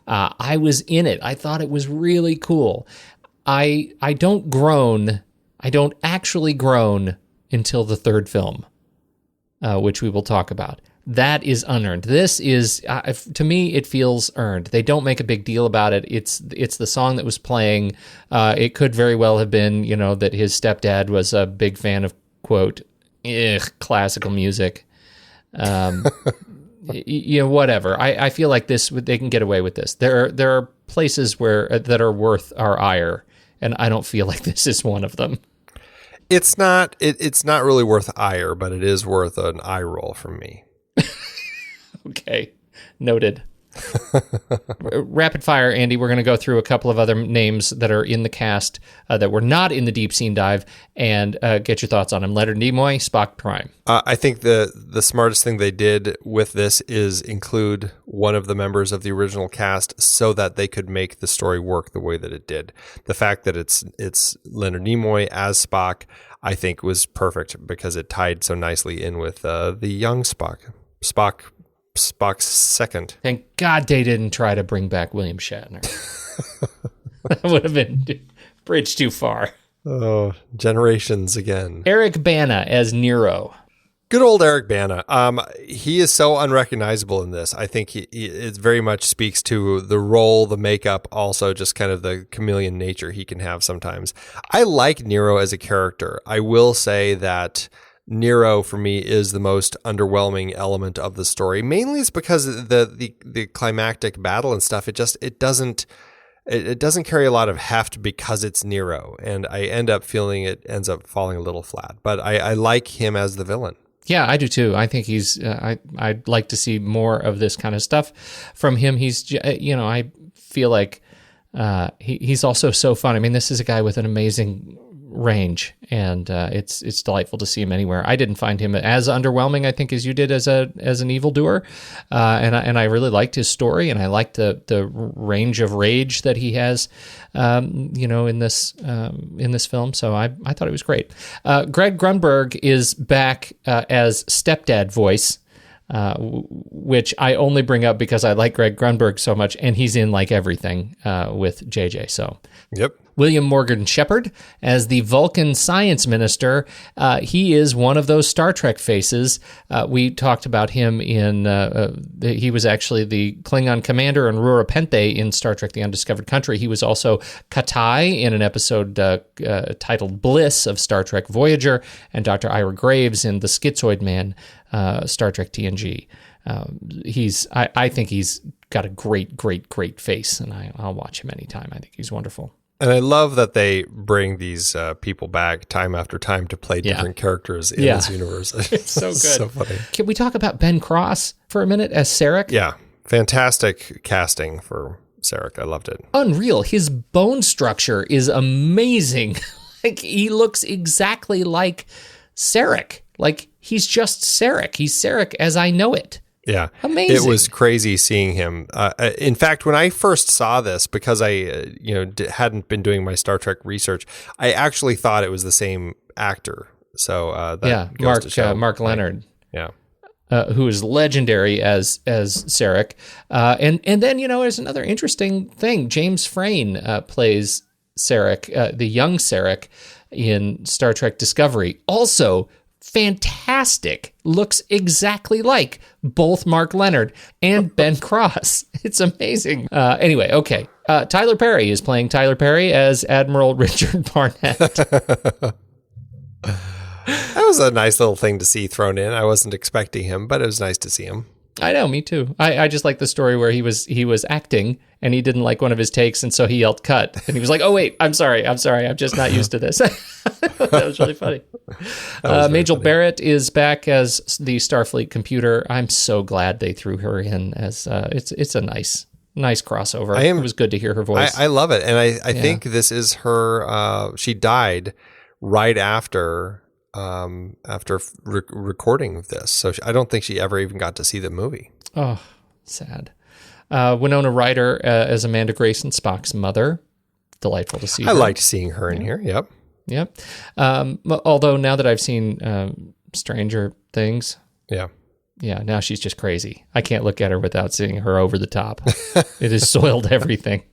I was in it. I thought it was really cool. I don't groan. I don't actually groan until the third film, which we will talk about. That is unearned. This is, to me, it feels earned. They don't make a big deal about it. It's the song that was playing. It could very well have been, that his stepdad was a big fan of, quote, classical music. Whatever. I feel like they can get away with this. There are places that are worth our ire, and I don't feel like this is one of them. It's not really worth ire, but it is worth an eye roll from me. Okay, noted. Rapid fire, Andy. We're going to go through a couple of other names that are in the cast that were not in the Deep Scene Dive, and get your thoughts on them. Leonard Nimoy, Spock Prime. I think the smartest thing they did with this is include one of the members of the original cast so that they could make the story work the way that it did. The fact that it's Leonard Nimoy as Spock, I think, was perfect because it tied so nicely in with the young Spock's second. Thank God they didn't try to bring back William Shatner. That would have been bridge too far. Oh, generations again. Eric Bana as Nero. Good old Eric Bana. He is so unrecognizable in this. I think it very much speaks to the role, the makeup, also just kind of the chameleon nature he can have sometimes. I like Nero as a character. I will say that Nero for me is the most underwhelming element of the story. Mainly it's because the climactic battle and stuff. It doesn't carry a lot of heft because it's Nero, and I end up feeling it ends up falling a little flat. But I like him as the villain. Yeah, I do too. I think he's. I'd like to see more of this kind of stuff from him. He's. I feel like he's also so fun. I mean, this is a guy with an amazing range, and it's delightful to see him anywhere. I didn't find him as underwhelming, I think, as you did as an evildoer, and I really liked his story, and I liked the range of rage that he has, in this film. So I thought it was great. Greg Grunberg is back as stepdad voice, which I only bring up because I like Greg Grunberg so much, and he's in like everything with JJ. So yep. William Morgan Shepard as the Vulcan science minister. He is one of those Star Trek faces. We talked about him he was actually the Klingon commander in Rura Penthe in Star Trek The Undiscovered Country. He was also Katai in an episode titled Bliss of Star Trek Voyager, and Dr. Ira Graves in The Schizoid Man, Star Trek TNG. I think he's got a great face, and I'll watch him anytime. I think he's wonderful. And I love that they bring these people back time after time to play different characters in this universe. It's so good. So funny. Can we talk about Ben Cross for a minute as Sarek? Yeah. Fantastic casting for Sarek. I loved it. Unreal. His bone structure is amazing. Like, he looks exactly like Sarek. Like, he's just Sarek. He's Sarek as I know it. Yeah. Amazing. It was crazy seeing him. In fact, when I first saw this, because I hadn't been doing my Star Trek research, I actually thought it was the same actor. So that goes to show. Mark Leonard. Yeah. Who is legendary as Sarek. And then, there's another interesting thing. James Frain plays Sarek, the young Sarek in Star Trek Discovery. Also fantastic. Looks exactly like both Mark Leonard and Ben Cross. It's amazing. Anyway, okay. Tyler Perry is playing Tyler Perry as Admiral Richard Barnett. That was a nice little thing to see thrown in. I wasn't expecting him, but it was nice to see him. I know, me too. I just like the story where he was acting and he didn't like one of his takes, and so he yelled cut. And he was like, "Oh wait, I'm sorry. I'm just not used to this." That was really funny. Majel Barrett is back as the Starfleet computer. I'm so glad they threw her in as it's a nice crossover. It was good to hear her voice. I love it, and I think this is her. She died right after recording this, so I don't think she ever even got to see the movie. Oh, sad. Winona Ryder as Amanda Grayson, Spock's mother. Delightful to see her. I liked seeing her in here. Yep. Although now that I've seen Stranger Things, now she's just crazy. I can't look at her without seeing her over the top. It has soiled everything.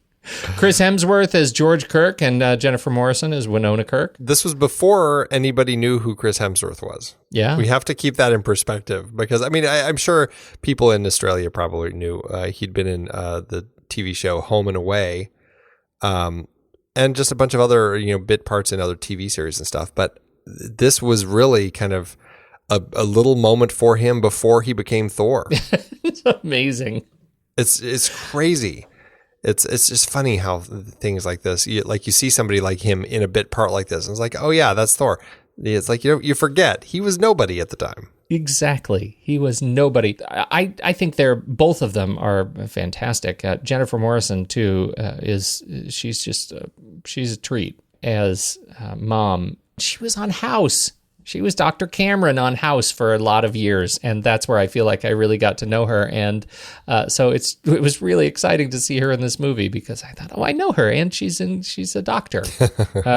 Chris Hemsworth as George Kirk and Jennifer Morrison as Winona Kirk. This was before anybody knew who Chris Hemsworth was. Yeah. We have to keep that in perspective because, I'm sure people in Australia probably knew he'd been in the TV show Home and Away and just a bunch of other, bit parts in other TV series and stuff. But this was really kind of a little moment for him before he became Thor. It's amazing. It's crazy. It's just funny how things like this, you see somebody like him in a bit part like this, and it's like, oh yeah, that's Thor. It's like you forget he was nobody at the time. Exactly, he was nobody. I think both of them are fantastic. Jennifer Morrison too she's a treat as Mom. She was on House. She was Dr. Cameron on House for a lot of years, and that's where I feel like I really got to know her. And so it was really exciting to see her in this movie because I thought, I know her, and she's a doctor.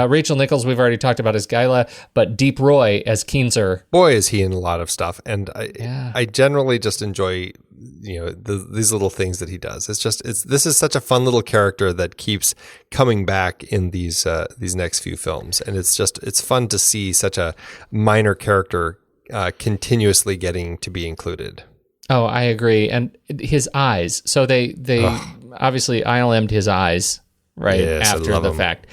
Rachel Nichols, we've already talked about as Guyla, but Deep Roy as Keenser. Boy, is he in a lot of stuff, and I generally just enjoy these little things that he does. This is such a fun little character that keeps coming back in these next few films, and it's fun to see such a minor character continuously getting to be included. Oh, I agree. And his eyes. So they obviously ILM'd his eyes after the fact.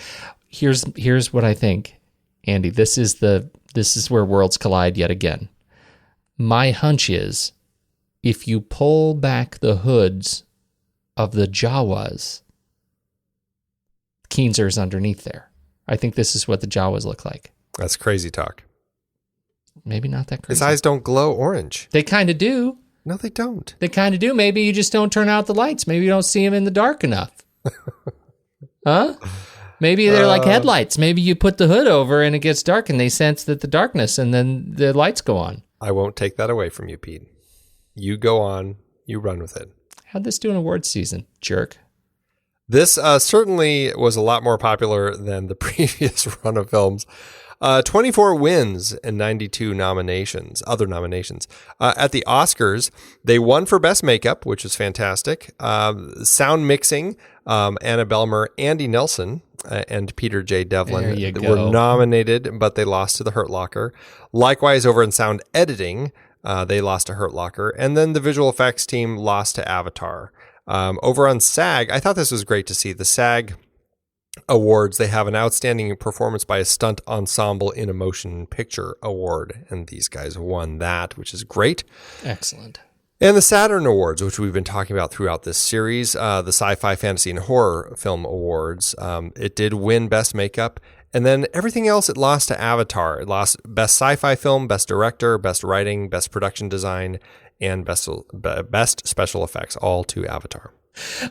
Here's what I think, Andy. This is where worlds collide yet again. My hunch is, if you pull back the hoods of the Jawas, Keenser's underneath there. I think this is what the Jawas look like. That's crazy talk. Maybe not that crazy. His eyes don't glow orange. They kind of do. No, they don't. They kind of do. Maybe you just don't turn out the lights. Maybe you don't see them in the dark enough. Huh? Maybe they're like headlights. Maybe you put the hood over and it gets dark and they sense that the darkness and then the lights go on. I won't take that away from you, Pete. You go on. You run with it. How'd this do in awards season, jerk? This certainly was a lot more popular than the previous run of films. 24 wins and 92 nominations, other nominations. At the Oscars, they won for Best Makeup, which was fantastic. Sound mixing, Anna Belmer, Andy Nelson, and Peter J. Devlin were nominated, but they lost to The Hurt Locker. Likewise, over in sound editing, they lost to Hurt Locker. And then the visual effects team lost to Avatar. Over on SAG, I thought this was great to see. The SAG Awards, they have an outstanding performance by a stunt ensemble in a motion picture award, and these guys won that, which is great. Excellent. And the Saturn Awards, which we've been talking about throughout this series, the Sci-Fi, Fantasy, and Horror Film Awards, it did win Best Makeup. And then everything else it lost to Avatar. It lost Best Sci-Fi Film, Best Director, Best Writing, Best Production Design, and Best Special Effects, all to Avatar.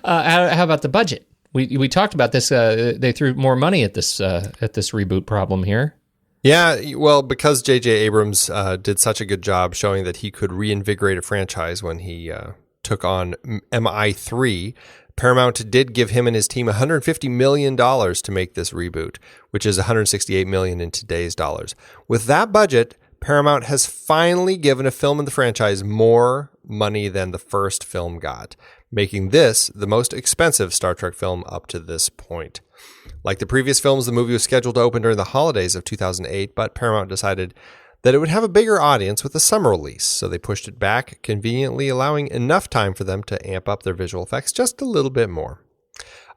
How about the budget? We talked about this. They threw more money at this reboot problem here. Yeah, well, because JJ Abrams did such a good job showing that he could reinvigorate a franchise when he took on MI3, Paramount did give him and his team $150 million to make this reboot, which is $168 million in today's dollars. With that budget, Paramount has finally given a film in the franchise more money than the first film got, making this the most expensive Star Trek film up to this point. Like the previous films, the movie was scheduled to open during the holidays of 2008, but Paramount decided that it would have a bigger audience with a summer release, so they pushed it back, conveniently allowing enough time for them to amp up their visual effects just a little bit more.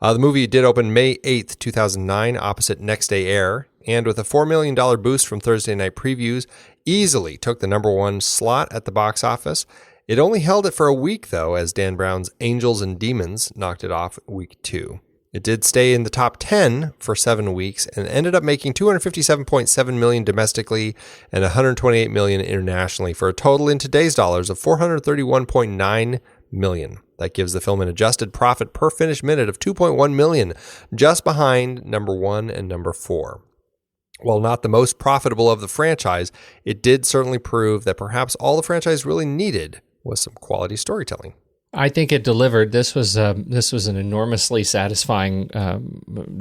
The movie did open May 8th, 2009, opposite Next Day Air, and with a $4 million boost from Thursday night previews, easily took the #1 slot at the box office. It only held it for a week, though, as Dan Brown's Angels and Demons knocked it off week 2. It did stay in the top 10 for 7 weeks and ended up making $257.7 million domestically and $128 million internationally for a total in today's dollars of $431.9 million. That gives the film an adjusted profit per finished minute of $2.1 million, just behind #1 and #4. While not the most profitable of the franchise, it did certainly prove that perhaps all the franchise really needed was some quality storytelling. I think it delivered. This was an enormously satisfying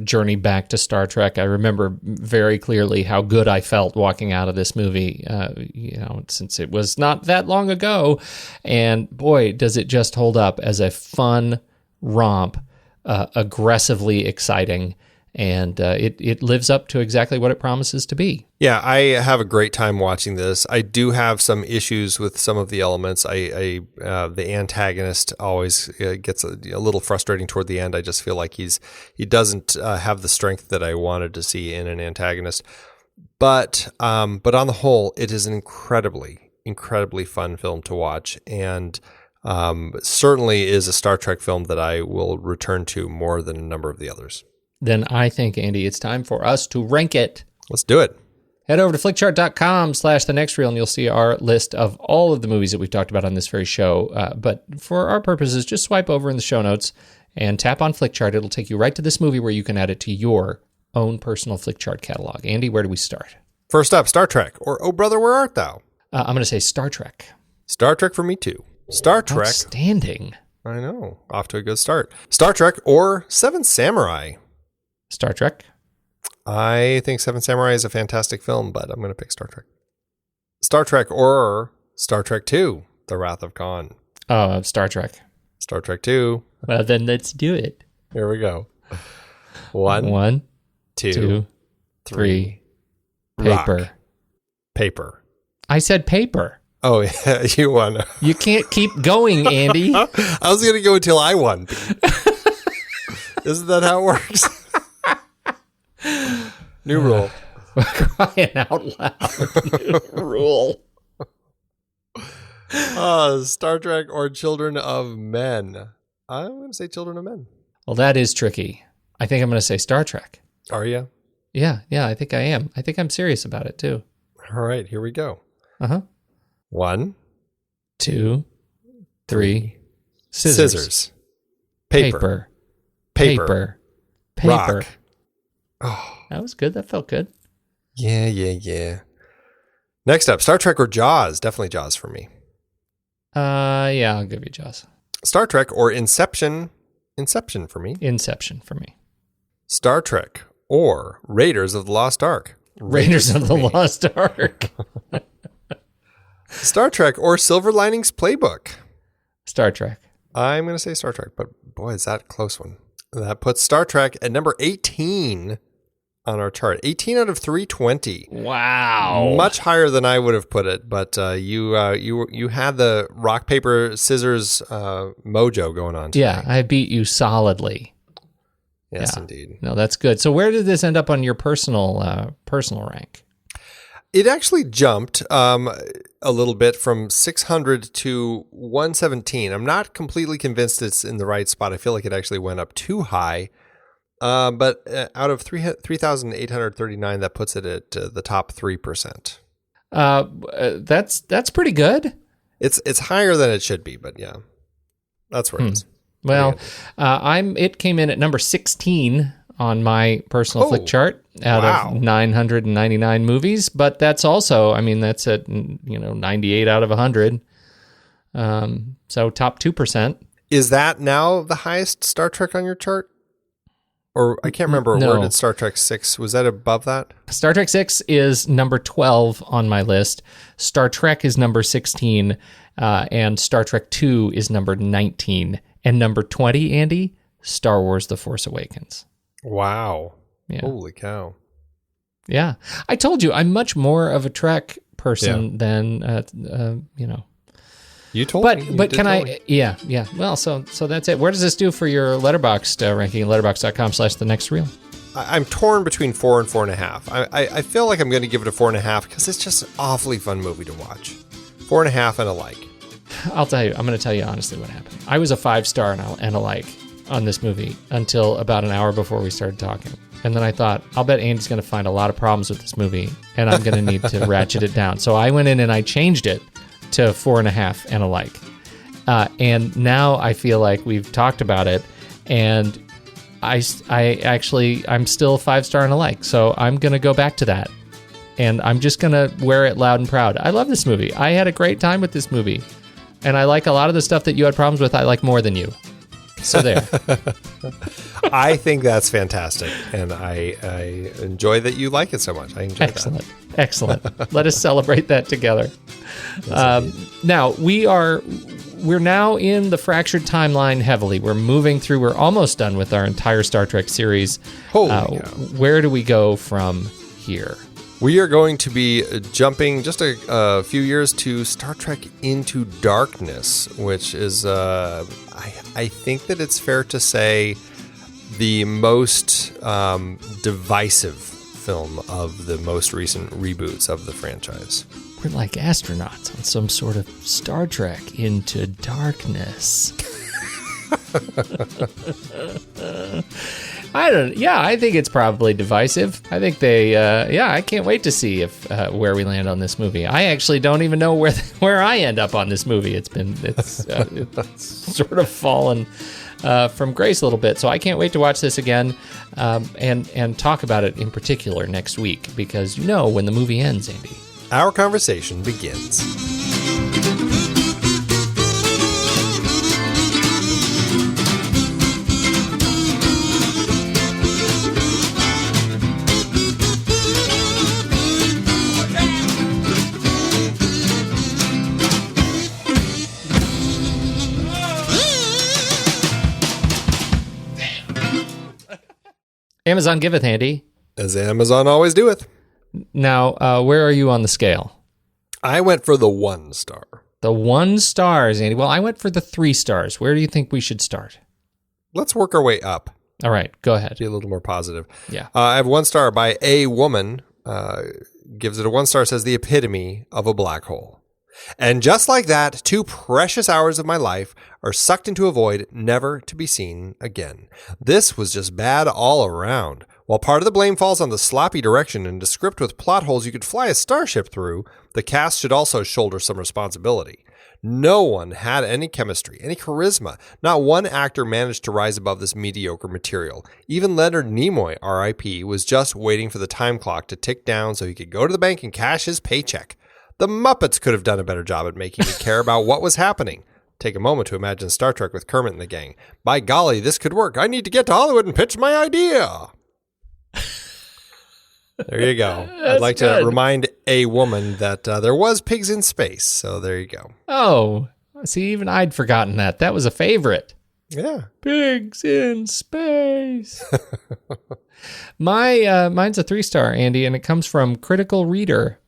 journey back to Star Trek. I remember very clearly how good I felt walking out of this movie, since it was not that long ago. And boy, does it just hold up as a fun romp, aggressively exciting. And it lives up to exactly what it promises to be. Yeah, I have a great time watching this. I do have some issues with some of the elements. The antagonist always gets a little frustrating toward the end. I just feel like he doesn't have the strength that I wanted to see in an antagonist. But on the whole, it is an incredibly, incredibly fun film to watch, and certainly is a Star Trek film that I will return to more than a number of the others. Then I think, Andy, it's time for us to rank it. Let's do it. Head over to flickchart.com/thenextreel and you'll see our list of all of the movies that we've talked about on this very show. But for our purposes, just swipe over in the show notes and tap on Flickchart. It'll take you right to this movie where you can add it to your own personal Flickchart catalog. Andy, where do we start? First up, Star Trek, or Oh Brother, Where Art Thou? I'm going to say Star Trek. Star Trek for me, too. Star Trek. Outstanding. I know. Off to a good start. Star Trek or Seven Samurai? Star Trek. I think Seven Samurai is a fantastic film, but I'm going to pick Star Trek. Star Trek or Star Trek 2, The Wrath of Khan. Star Trek. Star Trek 2. Well, then let's do it. Here we go. One, two, three. Paper. Rock. Paper. I said paper. Oh, yeah, you won. You can't keep going, Andy. I was going to go until I won. Isn't that how it works? New rule. Crying out loud. New rule. Star Trek or Children of Men? I'm going to say Children of Men. Well, that is tricky. I think I'm going to say Star Trek. Are you? Yeah, I think I am. I think I'm serious about it, too. All right, here we go. Uh-huh. 1, 2, 3. Scissors. Paper. Rock. Oh, that was good. That felt good. Yeah. Next up, Star Trek or Jaws? Definitely Jaws for me. Yeah, I'll give you Jaws. Star Trek or Inception? Inception for me. Inception for me. Star Trek or Raiders of the Lost Ark? Raiders of the Lost Ark. Star Trek or Silver Linings Playbook? Star Trek. I'm going to say Star Trek, but boy, is that a close one. That puts Star Trek at number 18 on our chart. 18 out of 320. Wow. Much higher than I would have put it, but you had the rock, paper, scissors mojo going on today. Yeah, I beat you solidly. Yes, yeah. Indeed. No, that's good. So where did this end up on your personal rank? It actually jumped a little bit from 600 to 117. I'm not completely convinced it's in the right spot. I feel like it actually went up too high. But out of 3,839, that puts it at the top 3%. That's pretty good. It's higher than it should be, but yeah, that's where it is. Well, it came in at number 16 on my personal flick chart out of 999 movies, but that's also, I mean, that's at 98 out of 100. So top 2%. Is that now the highest Star Trek on your chart? Or I can't remember. No. Where did Star Trek 6? Was that above that? Star Trek 6 is number 12 on my list. Star Trek is number 16, and Star Trek 2 is number 19. And number 20, Andy, Star Wars: The Force Awakens. Wow. Yeah. Holy cow. Yeah. I told you, I'm much more of a Trek person than, You told me. But can I? Yeah. Well, so that's it. Where does this do for your Letterboxd ranking? Letterboxd.com/thenextreel. I'm torn between 4 and 4.5. I feel like I'm going to give it a 4.5 because it's just an awfully fun movie to watch. 4.5 and a like. I'll tell you. I'm going to tell you honestly what happened. I was a 5-star and a like on this movie until about an hour before we started talking. And then I thought, I'll bet Andy's going to find a lot of problems with this movie, and I'm going to need to ratchet it down. So I went in and I changed it to 4.5 and a like. And now I feel like we've talked about it, and I'm still 5-star and a like. So I'm going to go back to that, and I'm just going to wear it loud and proud. I love this movie. I had a great time with this movie, and I like a lot of the stuff that you had problems with. I like more than you. So there. I think that's fantastic, and I enjoy that you like it so much. I enjoy that. Excellent. Let us celebrate that together. Now we're now in the fractured timeline heavily. We're almost done with our entire Star Trek series. Holy cow. Where do we go from here? We are going to be jumping just a few years to Star Trek Into Darkness, which is, I think that it's fair to say, the most divisive film of the most recent reboots of the franchise. We're like astronauts on some sort of Star Trek Into Darkness. I think it's probably divisive. I think I can't wait to see if where we land on this movie. I actually don't even know where I end up on this movie. It's sort of fallen from grace a little bit. So I can't wait to watch this again and talk about it in particular next week, because when the movie ends, Andy, our conversation begins. Amazon giveth, Andy. As Amazon always doeth. Now, where are you on the scale? I went for the 1 star. The 1 stars, Andy. Well, I went for the 3 stars. Where do you think we should start? Let's work our way up. All right, go ahead. Be a little more positive. Yeah. I have 1 star by A Woman. Gives it a 1 star, says the epitome of a black hole. And just like that, 2 precious hours of my life are sucked into a void never to be seen again. This was just bad all around. While part of the blame falls on the sloppy direction and a script with plot holes you could fly a starship through, the cast should also shoulder some responsibility. No one had any chemistry, any charisma. Not one actor managed to rise above this mediocre material. Even Leonard Nimoy, R.I.P., was just waiting for the time clock to tick down so he could go to the bank and cash his paycheck. The Muppets could have done a better job at making me care about what was happening. Take a moment to imagine Star Trek with Kermit and the gang. By golly, this could work. I need to get to Hollywood and pitch my idea. There you go. I'd like to remind A Woman that there was pigs in space. So there you go. Oh, see, even I'd forgotten that. That was a favorite. Yeah. Pigs in space. Mine's a 3-star, Andy, and it comes from Critical Reader,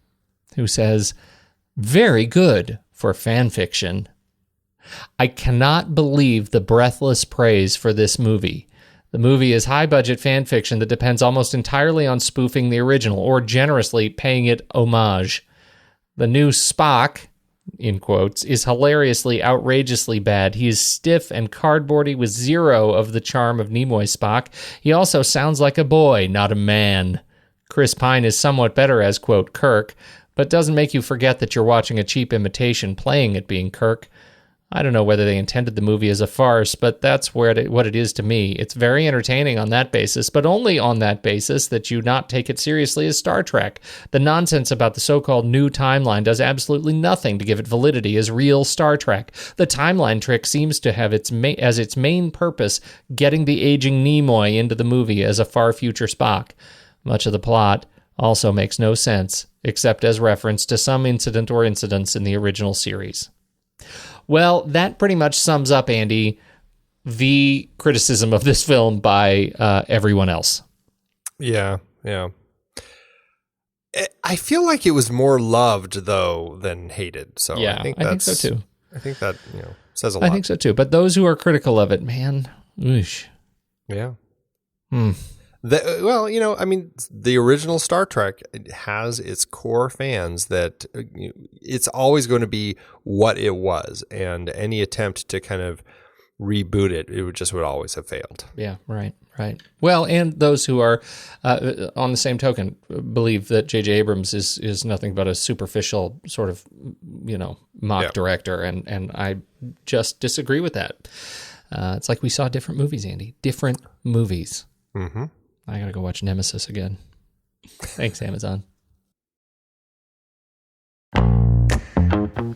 who says, very good for fan fiction. I cannot believe the breathless praise for this movie. The movie is high-budget fan fiction that depends almost entirely on spoofing the original, or generously paying it homage. The new Spock, in quotes, is hilariously, outrageously bad. He is stiff and cardboardy with zero of the charm of Nimoy Spock. He also sounds like a boy, not a man. Chris Pine is somewhat better as, quote, Kirk, but doesn't make you forget that you're watching a cheap imitation playing at being Kirk. I don't know whether they intended the movie as a farce, but that's what it is to me. It's very entertaining on that basis, but only on that basis that you not take it seriously as Star Trek. The nonsense about the so-called new timeline does absolutely nothing to give it validity as real Star Trek. The timeline trick seems to have as its main purpose getting the aging Nimoy into the movie as a far future Spock. Much of the plot also makes no sense, except as reference to some incident or incidents in the original series. Well, that pretty much sums up, Andy, the criticism of this film by everyone else. Yeah. I feel like it was more loved, though, than hated. So yeah, I think so, too. I think that says a lot. I think so, too. But those who are critical of it, man, oosh. Yeah. The original Star Trek has its core fans that it's always going to be what it was, and any attempt to kind of reboot it would always have failed. Yeah, right. Well, and those who are, on the same token, believe that JJ Abrams is nothing but a superficial sort of, mock director, and I just disagree with that. It's like we saw different movies, Andy. Different movies. Mm-hmm. I gotta go watch Nemesis again. Thanks, Amazon.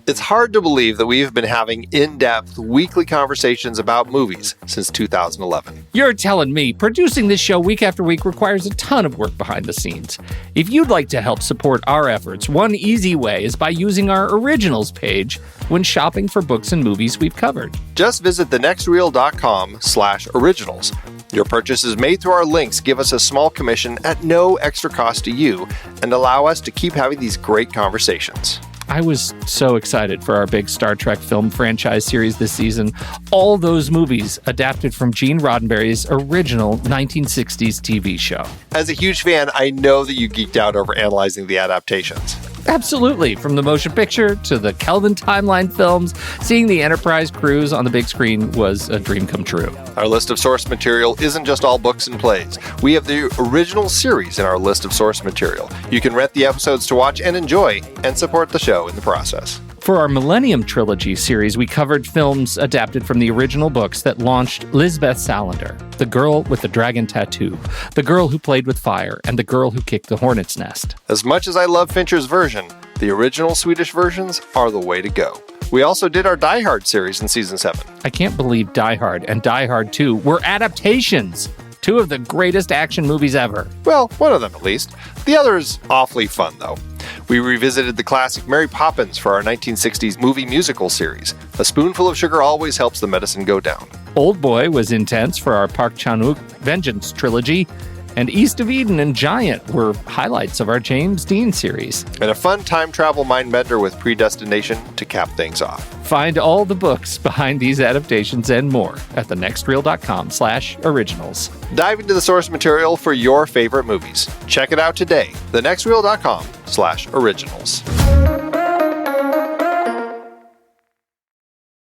It's hard to believe that we've been having in-depth weekly conversations about movies since 2011. You're telling me producing this show week after week requires a ton of work behind the scenes. If you'd like to help support our efforts, one easy way is by using our originals page when shopping for books and movies we've covered. Just visit thenextreel.com/originals. Your purchases made through our links give us a small commission at no extra cost to you and allow us to keep having these great conversations. I was so excited for our big Star Trek film franchise series this season. All those movies adapted from Gene Roddenberry's original 1960s TV show. As a huge fan, I know that you geeked out over analyzing the adaptations. Absolutely. From the motion picture to the Kelvin timeline films, seeing the Enterprise crews on the big screen was a dream come true. Our list of source material isn't just all books and plays. We have the original series in our list of source material. You can rent the episodes to watch and enjoy, and support the show in the process. For our Millennium Trilogy series, we covered films adapted from the original books that launched Lisbeth Salander, The Girl with the Dragon Tattoo, The Girl Who Played with Fire, and The Girl Who Kicked the Hornet's Nest. As much as I love Fincher's version, the original Swedish versions are the way to go. We also did our Die Hard series in Season 7. I can't believe Die Hard and Die Hard 2 were adaptations. Two of the greatest action movies ever. Well, one of them at least. The other is awfully fun, though. We revisited the classic Mary Poppins for our 1960s movie musical series. A spoonful of sugar always helps the medicine go down. Old Boy was intense for our Park Chan-wook Vengeance trilogy. And East of Eden and Giant were highlights of our James Dean series. And a fun time travel mind bender with Predestination to cap things off. Find all the books behind these adaptations and more at thenextreel.com/originals. Dive into the source material for your favorite movies. Check it out today, thenextreel.com/originals.